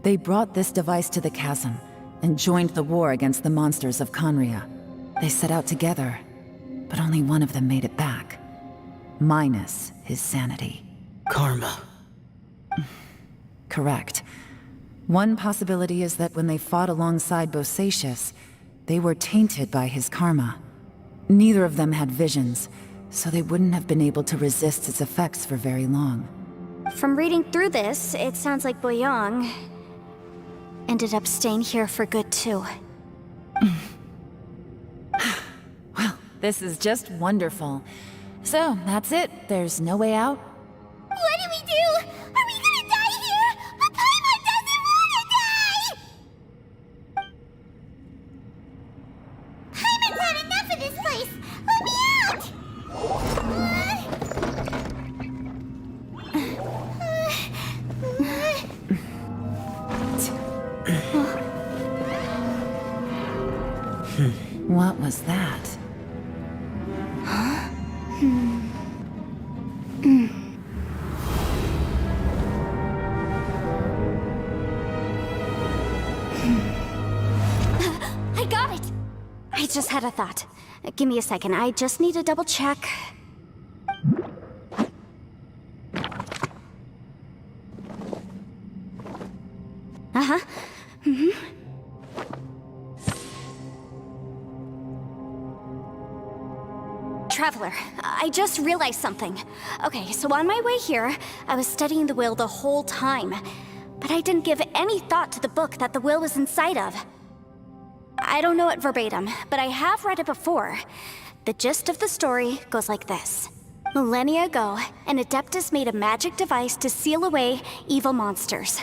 They brought this device to the chasm and joined the war against the monsters of Conria. They set out together, but only one of them made it back. Minus his sanity. Karma. Correct. One possibility is that when they fought alongside Bosacius, they were tainted by his karma. Neither of them had visions, so they wouldn't have been able to resist its effects for very long. From reading through this, it sounds like Boyang ended up staying here for good too. Well, this is just wonderful. So, that's it. There's no way out? What do we do? Are we gonna die here? But Paimon doesn't wanna die! Paimon's had enough of this place! Let me out! What was that? I got it! I just had a thought. Give me a second, I just need to double check. Uh-huh. Traveler, I just realized something. Okay, so on my way here, I was studying the will the whole time. But I didn't give any thought to the book that the will was inside of. I don't know it verbatim, but I have read it before. The gist of the story goes like this. Millennia ago, an Adeptus made a magic device to seal away evil monsters.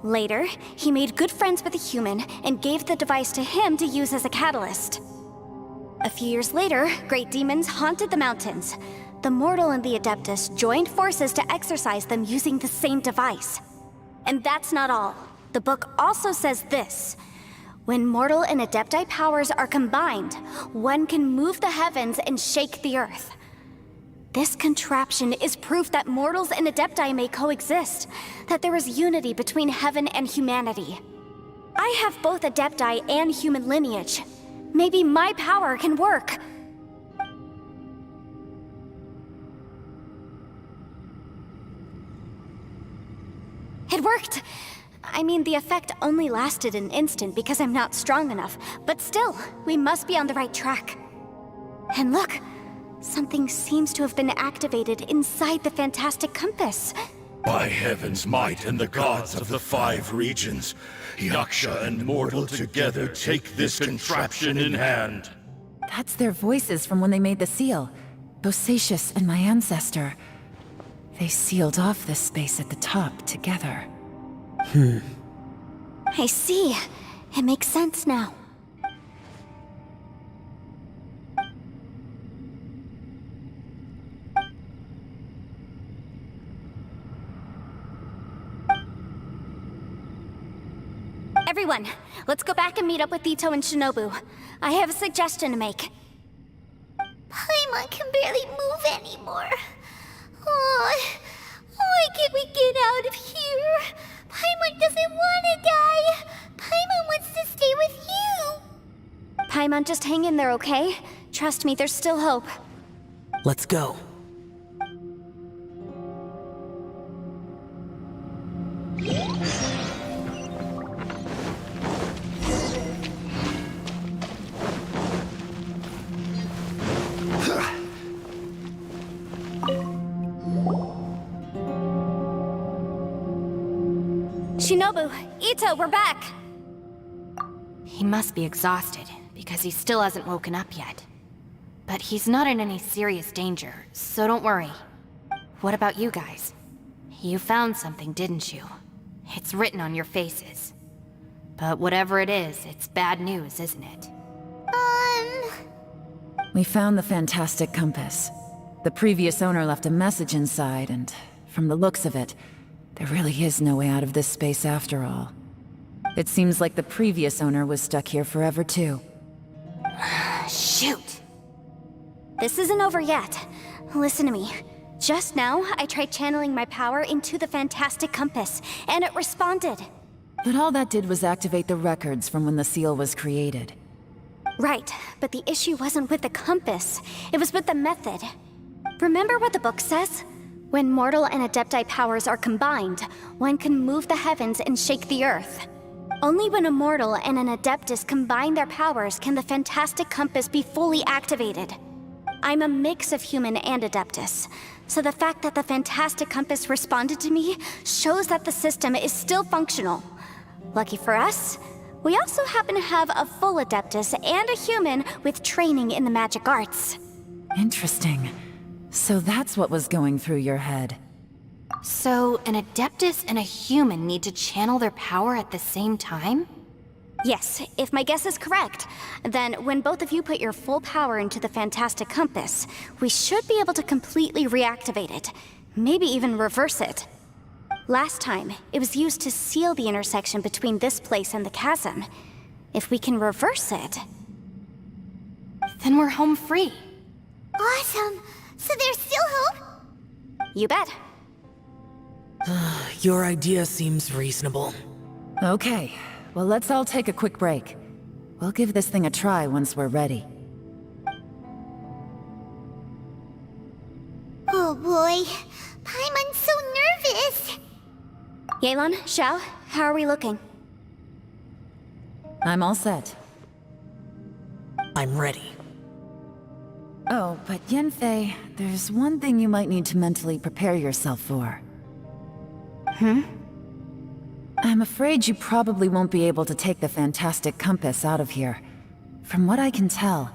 Later, he made good friends with a human and gave the device to him to use as a catalyst. A few years later, great demons haunted the mountains. The mortal and the Adeptus joined forces to exorcise them using the same device. And that's not all. The book also says this. When mortal and Adepti powers are combined, one can move the heavens and shake the earth. This contraption is proof that mortals and Adepti may coexist, that there is unity between heaven and humanity. I have both Adepti and human lineage. Maybe my power can work. It worked! I mean, the effect only lasted an instant because I'm not strong enough, but still, we must be on the right track. And look, something seems to have been activated inside the fantastic compass. By heaven's might and the gods of the 5 regions, Yaksha and mortal together take this contraption in hand. That's their voices from when they made the seal. Bosacius and my ancestor. They sealed off this space at the top together. I see. It makes sense now. Everyone, let's go back and meet up with Ito and Shinobu. I have a suggestion to make. Paimon can barely move anymore. Oh, why can't we get out of here? Paimon doesn't want to die. Paimon wants to stay with you. Paimon, just hang in there, okay? Trust me, there's still hope. Let's go. Shinobu, Ito, we're back! He must be exhausted, because he still hasn't woken up yet. But he's not in any serious danger, so don't worry. What about you guys? You found something, didn't you? It's written on your faces. But whatever it is, it's bad news, isn't it? We found the fantastic compass. The previous owner left a message inside, and from the looks of it, there really is no way out of this space after all. It seems like the previous owner was stuck here forever too. Shoot! This isn't over yet. Listen to me. Just now, I tried channeling my power into the fantastic compass, and it responded. But all that did was activate the records from when the seal was created. Right, but the issue wasn't with the compass. It was with the method. Remember what the book says? When mortal and adepti powers are combined, one can move the heavens and shake the earth. Only when a mortal and an adeptus combine their powers can the fantastic compass be fully activated. I'm a mix of human and adeptus, so the fact that the fantastic compass responded to me shows that the system is still functional. Lucky for us, we also happen to have a full adeptus and a human with training in the magic arts. Interesting. So that's what was going through your head. So, an Adeptus and a human need to channel their power at the same time? Yes, if my guess is correct, then when both of you put your full power into the fantastic compass, we should be able to completely reactivate it. Maybe even reverse it. Last time, it was used to seal the intersection between this place and the chasm. If we can reverse it... Then we're home free. Awesome! So there's still hope? You bet. Your idea seems reasonable. Okay, well let's all take a quick break. We'll give this thing a try once we're ready. Oh boy, Paimon's so nervous! Yelan, Xiao, how are we looking? I'm all set. I'm ready. Oh, but Yanfei, there's one thing you might need to mentally prepare yourself for. I'm afraid you probably won't be able to take the fantastic compass out of here. From what I can tell,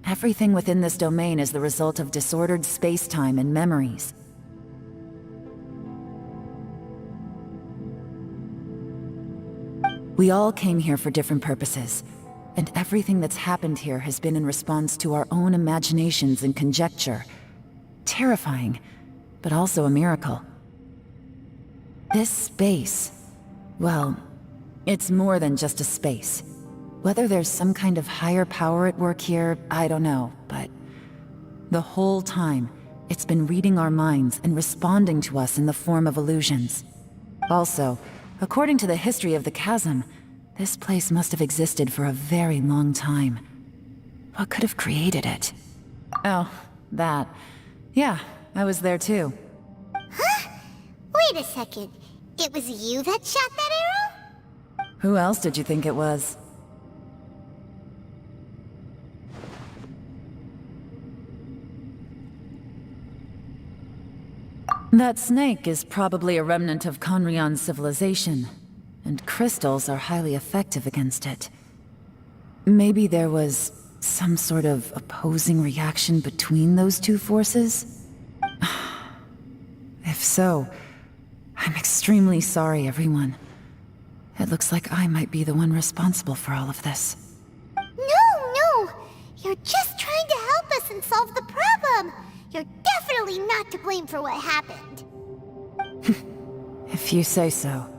everything within this domain is the result of disordered space-time and memories. We all came here for different purposes, and everything that's happened here has been in response to our own imaginations and conjecture. Terrifying, but also a miracle. This space, well, it's more than just a space. Whether there's some kind of higher power at work here, I don't know, but the whole time, it's been reading our minds and responding to us in the form of illusions. Also, according to the history of the chasm, this place must have existed for a very long time. What could have created it? Oh, that. Yeah, I was there too. Huh? Wait a second. It was you that shot that arrow? Who else did you think it was? That snake is probably a remnant of Conrion's civilization, and crystals are highly effective against it. Maybe there was some sort of opposing reaction between those two forces? If so, I'm extremely sorry, everyone. It looks like I might be the one responsible for all of this. No! You're just trying to help us and solve the problem! You're definitely not to blame for what happened. If you say so.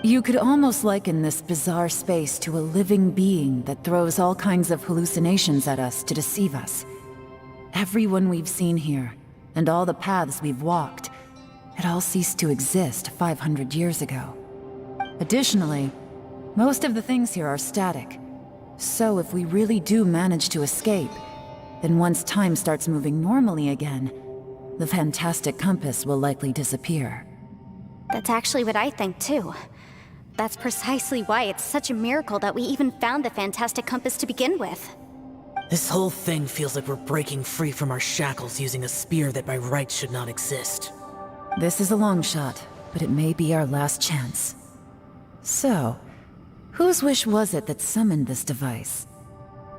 You could almost liken this bizarre space to a living being that throws all kinds of hallucinations at us to deceive us. Everyone we've seen here, and all the paths we've walked, it all ceased to exist 500 years ago. Additionally, most of the things here are static. So if we really do manage to escape, then once time starts moving normally again, the fantastic compass will likely disappear. That's actually what I think too. That's precisely why it's such a miracle that we even found the fantastic compass to begin with. This whole thing feels like we're breaking free from our shackles using a spear that by rights should not exist. This is a long shot, but it may be our last chance. So, whose wish was it that summoned this device?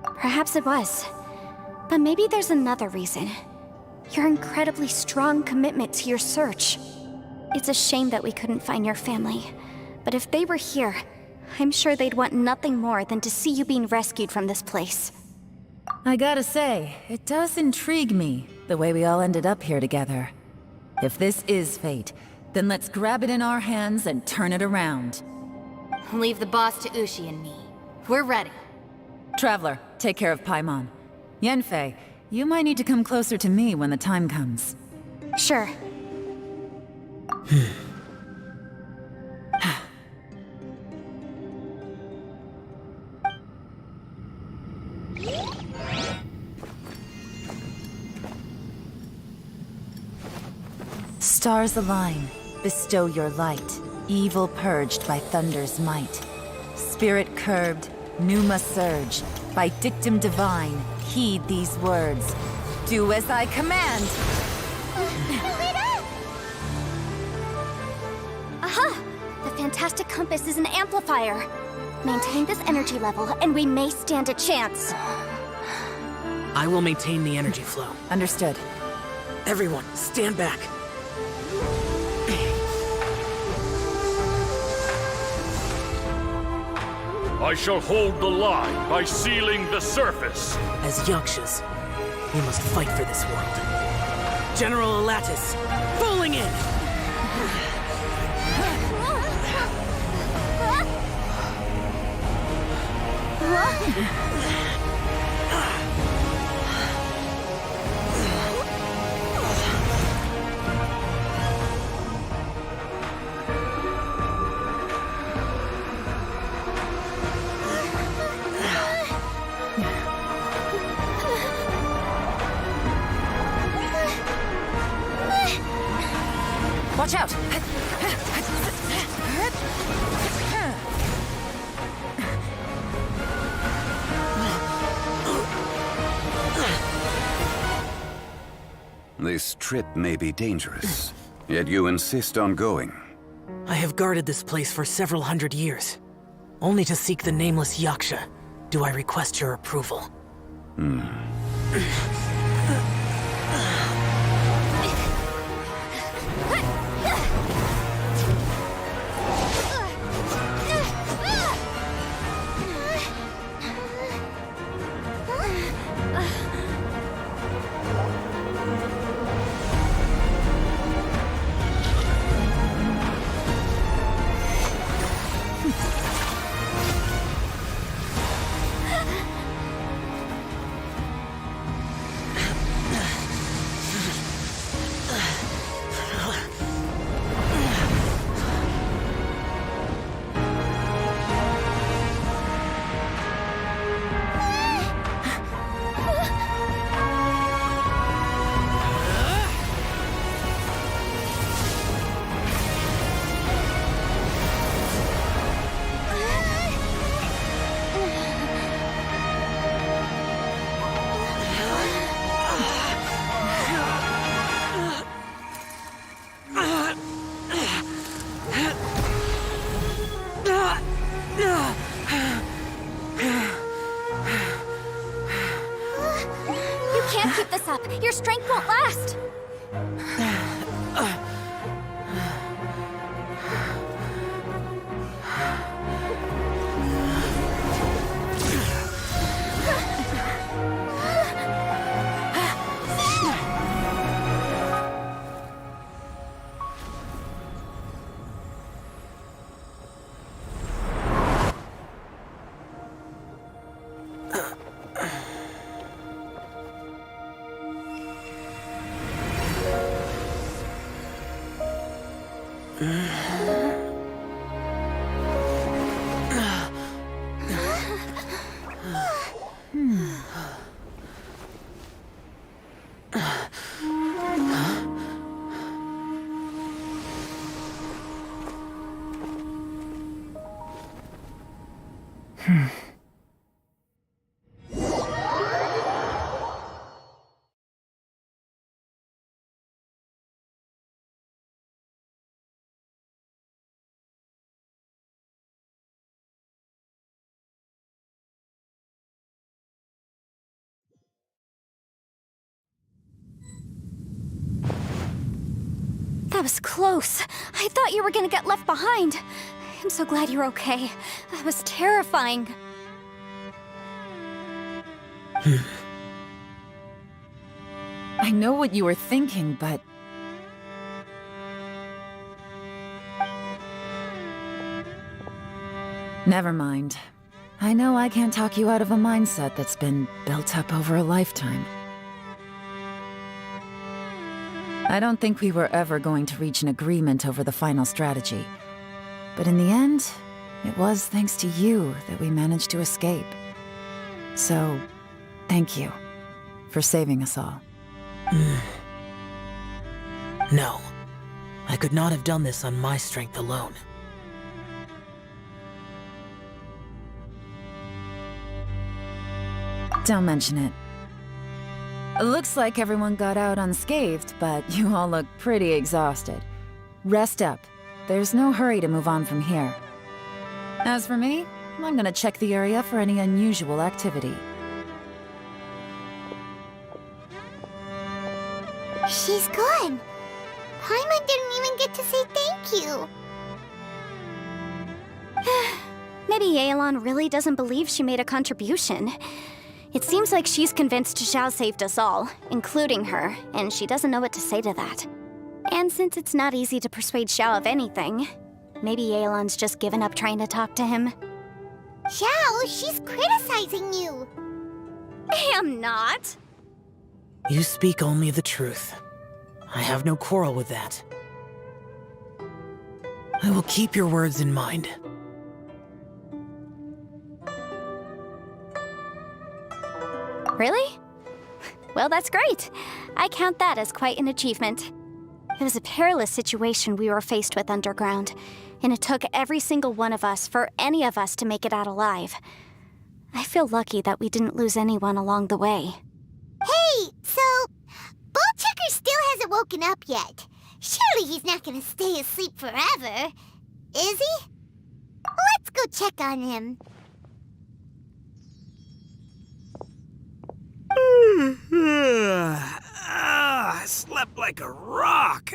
Perhaps it was. But maybe there's another reason. Your incredibly strong commitment to your search. It's a shame that we couldn't find your family. But if they were here, I'm sure they'd want nothing more than to see you being rescued from this place. I gotta say, it does intrigue me, the way we all ended up here together. If this is fate, then let's grab it in our hands and turn it around. Leave the boss to Ushi and me. We're ready. Traveler, take care of Paimon. Yanfei, you might need to come closer to me when the time comes. Sure. Stars align, bestow your light, evil purged by thunder's might. Spirit curbed, pneuma surge, by dictum divine, heed these words. Do as I command! Aha! The fantastic compass is an amplifier. Maintain this energy level, and we may stand a chance. I will maintain the energy flow. Understood. Everyone, stand back. I shall hold the line by sealing the surface. As Yakshas, we must fight for this world. General Elatus, falling in! Watch out! This trip may be dangerous, yet you insist on going. I have guarded this place for several hundred years. Only to seek the nameless Yaksha do I request your approval. You can't keep this up. Your strength won't last. That was close. I thought you were gonna get left behind. I'm so glad you're okay. That was terrifying. I know what you were thinking, but... Never mind. I know I can't talk you out of a mindset that's been built up over a lifetime. I don't think we were ever going to reach an agreement over the final strategy. But in the end, it was thanks to you that we managed to escape. So, thank you for saving us all. No. I could not have done this on my strength alone. Don't mention it. It looks like everyone got out unscathed, but you all look pretty exhausted. Rest up. There's no hurry to move on from here. As for me, I'm gonna check the area for any unusual activity. She's gone. Paimon didn't even get to say thank you. Maybe Yelan really doesn't believe she made a contribution. It seems like she's convinced Xiao saved us all, including her, and she doesn't know what to say to that. And since it's not easy to persuade Xiao of anything, maybe Yelan's just given up trying to talk to him. Xiao, she's criticizing you. I am not. You speak only the truth. I have no quarrel with that. I will keep your words in mind. Really? Well, that's great. I count that as quite an achievement. It was a perilous situation we were faced with underground, and it took every single one of us for any of us to make it out alive. I feel lucky that we didn't lose anyone along the way. Hey, so Ballchecker still hasn't woken up yet. Surely he's not gonna stay asleep forever, is he? Let's go check on him. I slept like a rock.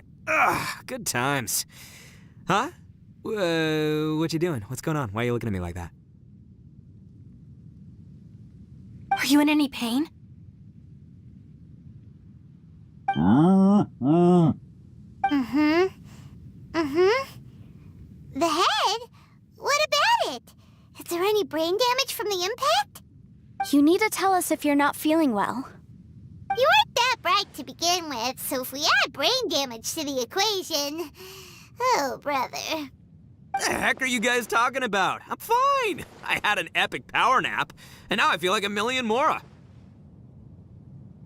Good times. Huh? What you doing? What's going on? Why are you looking at me like that? Are you in any pain? The head? What about it? Is there any brain damage from the impact? You need to tell us if you're not feeling well. You weren't that bright to begin with, so if we add brain damage to the equation... Oh, brother. The heck are you guys talking about? I'm fine. I had an epic power nap, and now I feel like a million more.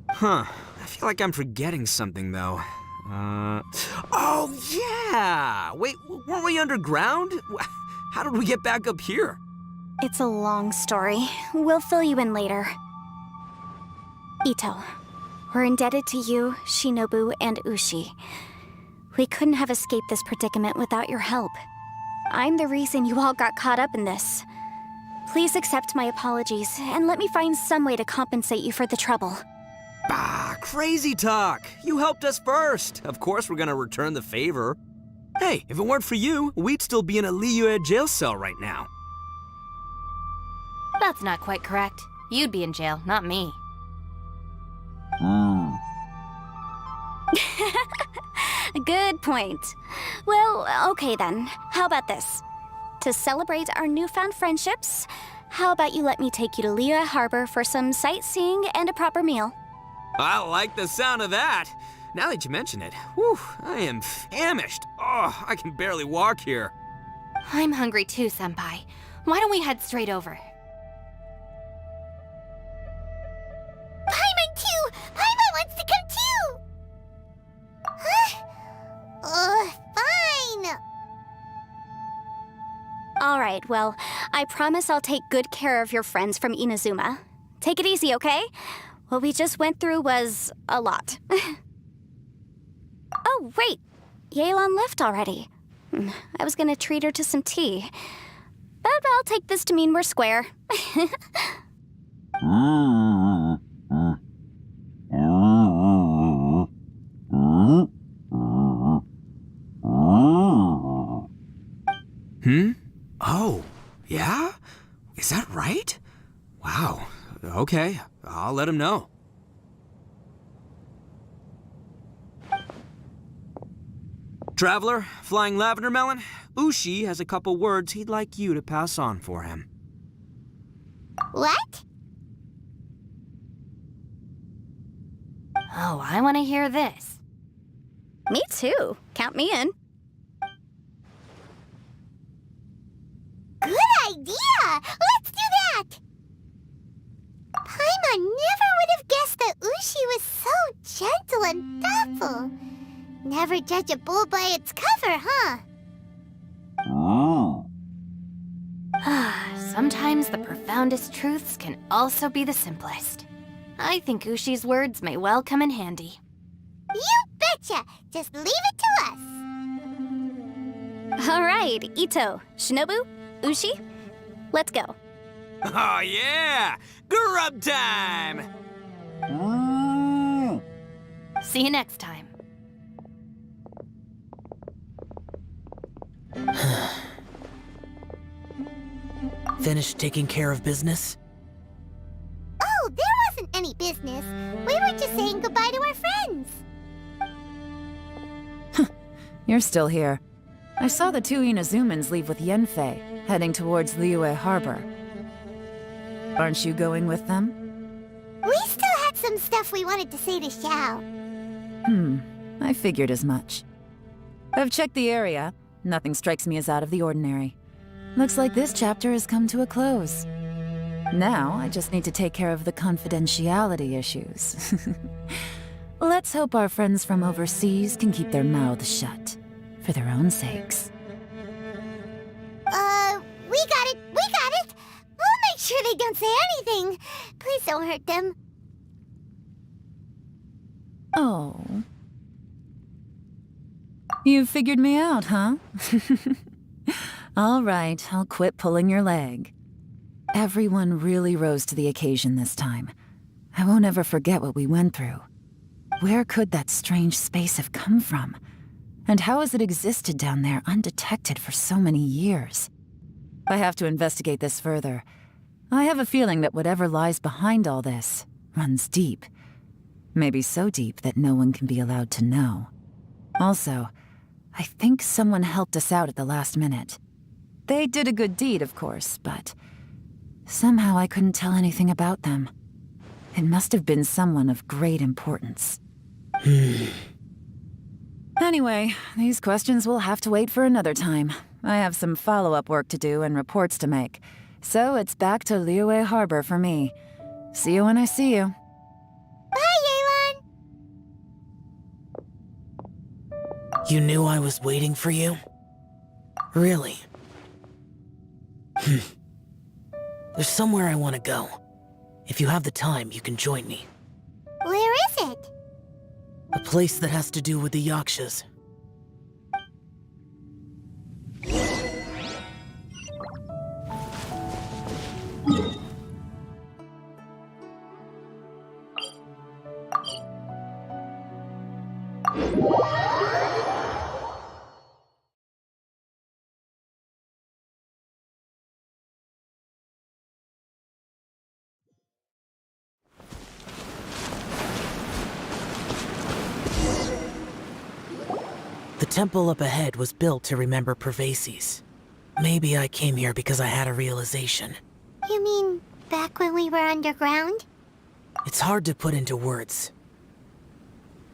Huh. I feel like I'm forgetting something, though. Oh, yeah! Wait, weren't we underground? How did we get back up here? It's a long story. We'll fill you in later. Ito, we're indebted to you, Shinobu, and Ushi. We couldn't have escaped this predicament without your help. I'm the reason you all got caught up in this. Please accept my apologies, and let me find some way to compensate you for the trouble. Bah, crazy talk. You helped us first. Of course we're gonna return the favor. Hey, if it weren't for you, we'd still be in a Liyue jail cell right now. That's not quite correct. You'd be in jail, not me. Good point. Well, okay then. How about this? To celebrate our newfound friendships, how about you let me take you to Liyue Harbor for some sightseeing and a proper meal? I like the sound of that. Now that you mention it, whew, I am famished. Oh, I can barely walk here. I'm hungry too, Senpai. Why don't we head straight over? Paimon too! Paimon wants to come too! Huh? Fine! Alright, well, I promise I'll take good care of your friends from Inazuma. Take it easy, okay? What we just went through was a lot. Oh, wait! Yelan left already. I was gonna treat her to some tea. But I'll take this to mean we're square. Okay, I'll let him know. Traveler, Flying Lavender Melon, Ushi has a couple words he'd like you to pass on for him. What? Oh, I want to hear this. Me too. Count me in. Good idea! Let's do that! Paimon never would have guessed that Ushi was so gentle and thoughtful. Never judge a bull by its cover, huh? Sometimes the profoundest truths can also be the simplest. I think Ushi's words may well come in handy. You betcha! Just leave it to us! All right, Ito, Shinobu, Ushi, let's go. Oh yeah! Grub time! See you next time. Finished taking care of business? Oh, there wasn't any business. We were just saying goodbye to our friends. You're still here. I saw the two Inazumans leave with Yenfei, heading towards Liyue Harbor. Aren't you going with them? We still had some stuff we wanted to say to Xiao. I figured as much. I've checked the area. Nothing strikes me as out of the ordinary. Looks like this chapter has come to a close. Now, I just need to take care of the confidentiality issues. Let's hope our friends from overseas can keep their mouths shut, for their own sakes. We got it! We'll make sure they don't say anything. Please don't hurt them. Oh. You figured me out, huh? All right, I'll quit pulling your leg. Everyone really rose to the occasion this time. I won't ever forget what we went through. Where could that strange space have come from? And how has it existed down there undetected for so many years? I have to investigate this further. I have a feeling that whatever lies behind all this runs deep. Maybe so deep that no one can be allowed to know. Also, I think someone helped us out at the last minute. They did a good deed, of course, but somehow I couldn't tell anything about them. It must have been someone of great importance. Anyway, these questions will have to wait for another time. I have some follow-up work to do and reports to make. So it's back to Liyue Harbor for me. See you when I see you. Bye, Yelan! You knew I was waiting for you? Really? There's somewhere I want to go. If you have the time, you can join me. Where is it? A place that has to do with the Yakshas. The temple up ahead was built to remember Pervases. Maybe I came here because I had a realization. You mean back when we were underground? It's hard to put into words.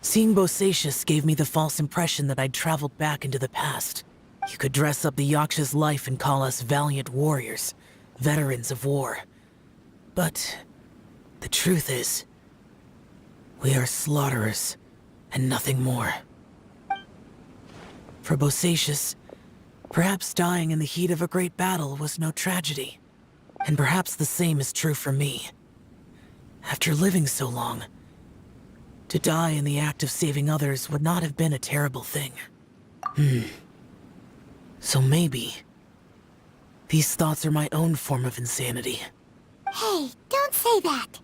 Seeing Bosacius gave me the false impression that I'd traveled back into the past. You could dress up the Yaksha's life and call us valiant warriors, veterans of war. But the truth is, we are slaughterers and nothing more. For Bosacius, perhaps dying in the heat of a great battle was no tragedy. And perhaps the same is true for me. After living so long, to die in the act of saving others would not have been a terrible thing. So maybe these thoughts are my own form of insanity. Hey, don't say that.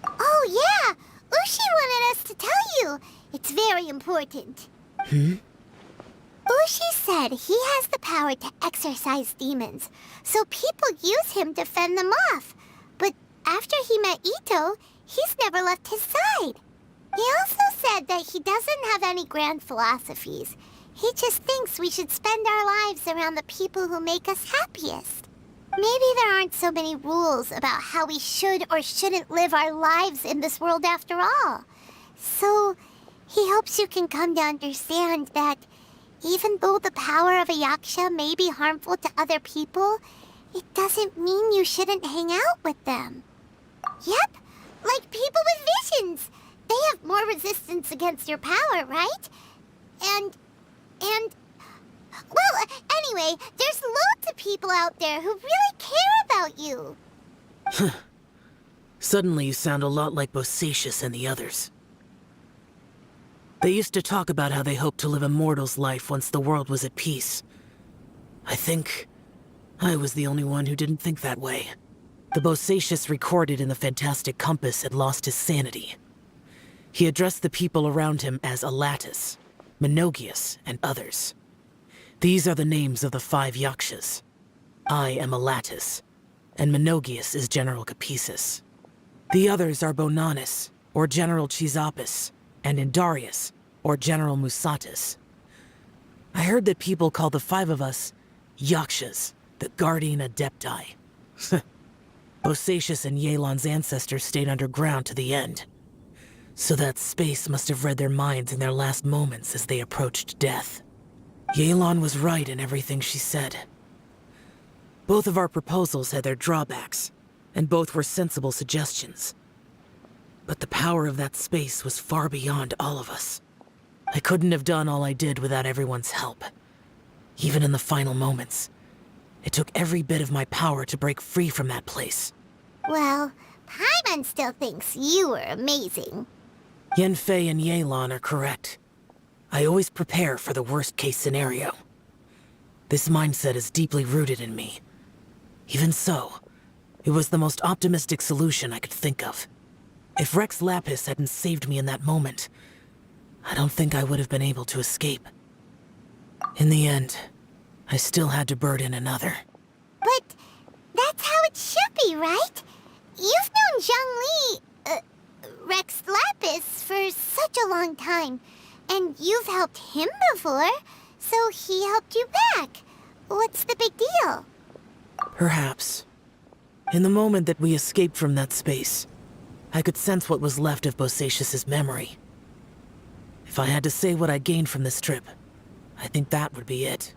Oh yeah, Ushi wanted us to tell you. It's very important. Ushi said he has the power to exorcise demons, so people use him to fend them off. But after he met Ito, he's never left his side. He also said that he doesn't have any grand philosophies. He just thinks we should spend our lives around the people who make us happiest. Maybe there aren't so many rules about how we should or shouldn't live our lives in this world after all. So, he hopes you can come to understand that even though the power of a yaksha may be harmful to other people, it doesn't mean you shouldn't hang out with them. Yep, like people with visions. They have more resistance against your power, right? Well, anyway, there's loads of people out there who really care about you. Suddenly you sound a lot like Bosacius and the others. They used to talk about how they hoped to live a mortal's life once the world was at peace. I think I was the only one who didn't think that way. The Bosacius recorded in the Fantastic Compass had lost his sanity. He addressed the people around him as Alatus, Menogius, and others. These are the names of the 5 yakshas. I am Alatus, and Menogius is General Capisis. The others are Bonanis, or General Chisapis, and Indarius, or General Musatus. I heard that people call the 5 of us yakshas, the Guardian Adepti. Bosacius and Yelan's ancestors stayed underground to the end. So that space must have read their minds in their last moments as they approached death. Yelan was right in everything she said. Both of our proposals had their drawbacks, and both were sensible suggestions. But the power of that space was far beyond all of us. I couldn't have done all I did without everyone's help. Even in the final moments, it took every bit of my power to break free from that place. Well, Paimon still thinks you were amazing. Yanfei and Yelan are correct. I always prepare for the worst-case scenario. This mindset is deeply rooted in me. Even so, it was the most optimistic solution I could think of. If Rex Lapis hadn't saved me in that moment, I don't think I would have been able to escape. In the end, I still had to burden another. But that's how it should be, right? You've known Zhang Li, Rex Lapis, for such a long time. And you've helped him before, so he helped you back. What's the big deal? Perhaps. In the moment that we escaped from that space, I could sense what was left of Bosacius's memory. If I had to say what I gained from this trip, I think that would be it.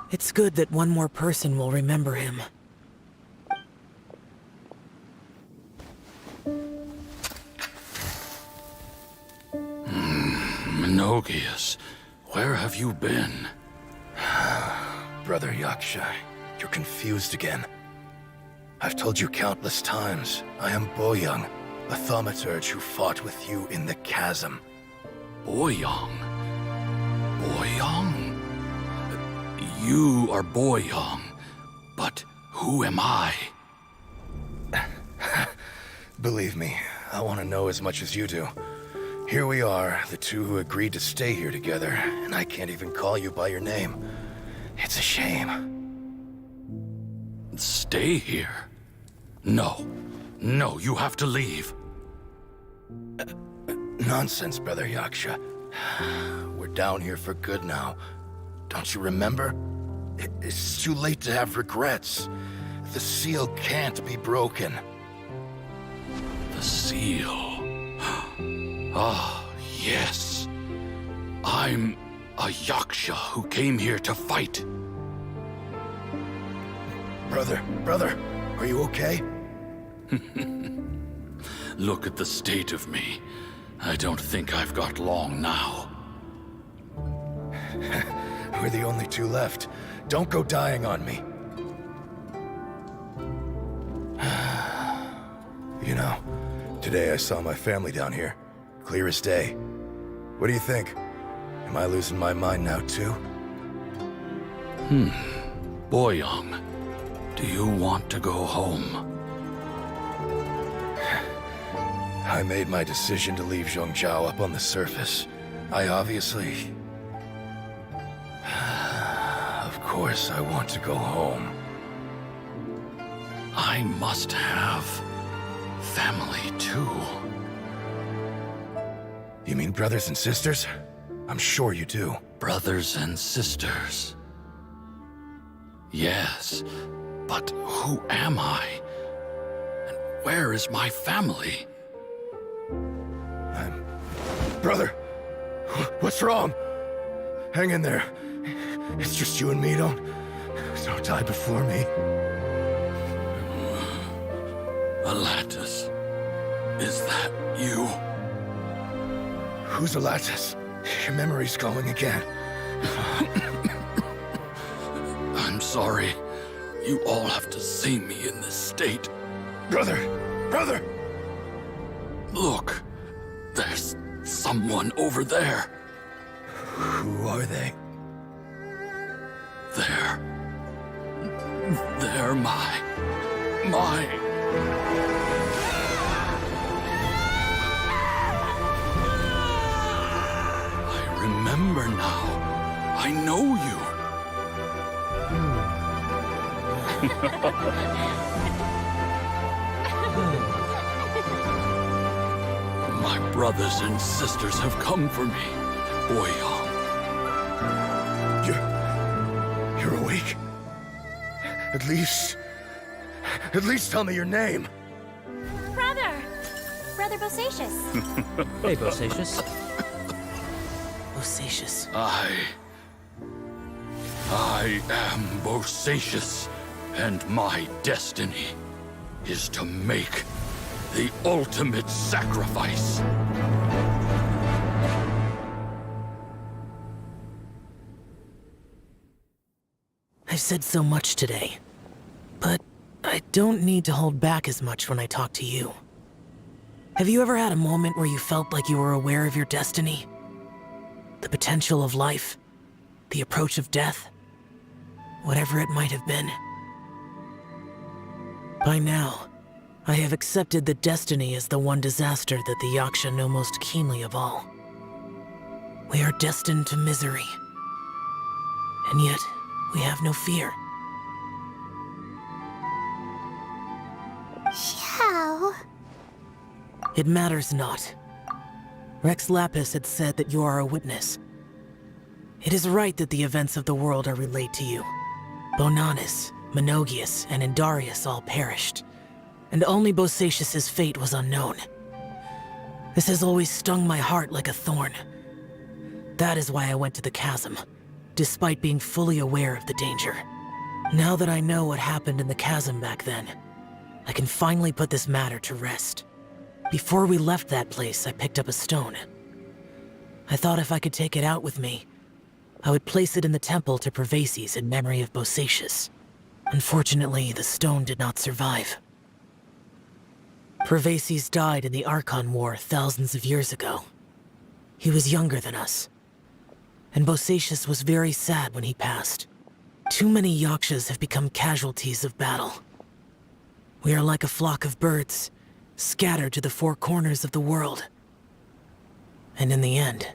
It's good that one more person will remember him. Menogius, where have you been? Brother Yaksha, you're confused again. I've told you countless times, I am Boyoung, a thaumaturge who fought with you in the chasm. Boyoung? Boyoung? You are Boyoung, but who am I? Believe me, I want to know as much as you do. Here we are, the two who agreed to stay here together, and I can't even call you by your name. It's a shame. Stay here? No. No, you have to leave. Nonsense, Brother Yaksha. We're down here for good now. Don't you remember? It's too late to have regrets. The seal can't be broken. The seal. Ah, yes. I'm a Yaksha who came here to fight. Brother, are you okay? Look at the state of me. I don't think I've got long now. We're the only two left. Don't go dying on me. You know, today I saw my family down here. Clear as day. What do you think? Am I losing my mind now too? Boyoung, do you want to go home? I made my decision to leave Zhongzhou up on the surface. I obviously... Of course I want to go home. I must have family too. You mean brothers and sisters? I'm sure you do. Brothers and sisters. Yes, but who am I? And where is my family? Brother, what's wrong? Hang in there. It's just you and me. Don't die before me. Alatus, is that you? Who's Alatus? Your memory's going again. I'm sorry. You all have to see me in this state. Brother! Look, there's someone over there. Who are they? They're my... I remember now. I know you. My brothers and sisters have come for me, Boyong. You're awake? At least tell me your name. Brother Bosacious. Hey, Bosacious. Bosacious. I am Bosacious, and my destiny is to make the ultimate sacrifice. I've said so much today, but I don't need to hold back as much when I talk to you. Have you ever had a moment where you felt like you were aware of your destiny? The potential of life? The approach of death? Whatever it might have been. By now, I have accepted that destiny is the one disaster that the Yaksha know most keenly of all. We are destined to misery. And yet, we have no fear. Xiao. It matters not. Rex Lapis had said that you are a witness. It is right that the events of the world are relayed to you. Bonanis, Menogias, and Indarius all perished, and only Bosacious' fate was unknown. This has always stung my heart like a thorn. That is why I went to the chasm, despite being fully aware of the danger. Now that I know what happened in the chasm back then, I can finally put this matter to rest. Before we left that place, I picked up a stone. I thought if I could take it out with me, I would place it in the temple to Pervases in memory of Bosacious. Unfortunately, the stone did not survive. Pervases died in the Archon War thousands of years ago. He was younger than us, and Bosacious was very sad when he passed. Too many Yakshas have become casualties of battle. We are like a flock of birds, scattered to the four corners of the world. And in the end,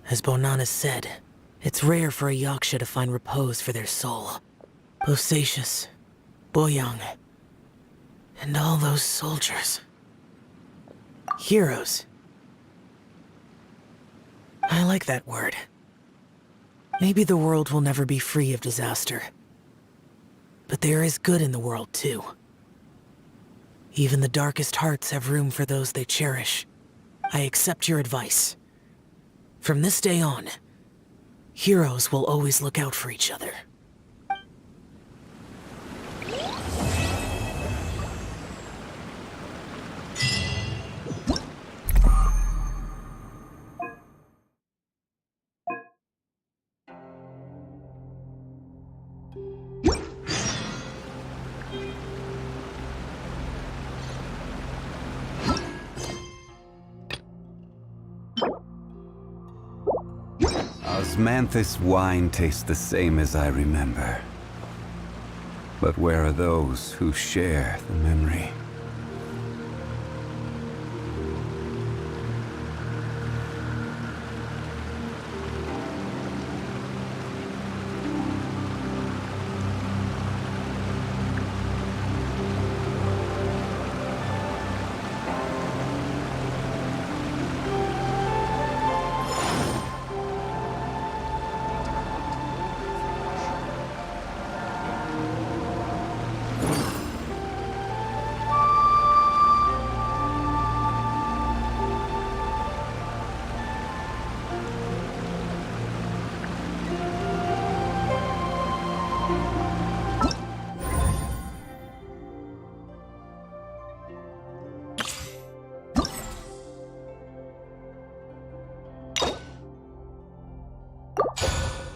as Bonanis said, it's rare for a Yaksha to find repose for their soul. Bosacious, Boyang, and all those soldiers. Heroes. I like that word. Maybe the world will never be free of disaster. But there is good in the world, too. Even the darkest hearts have room for those they cherish. I accept your advice. From this day on, heroes will always look out for each other. Osmanthus wine tastes the same as I remember. But where are those who share the memory? Huh?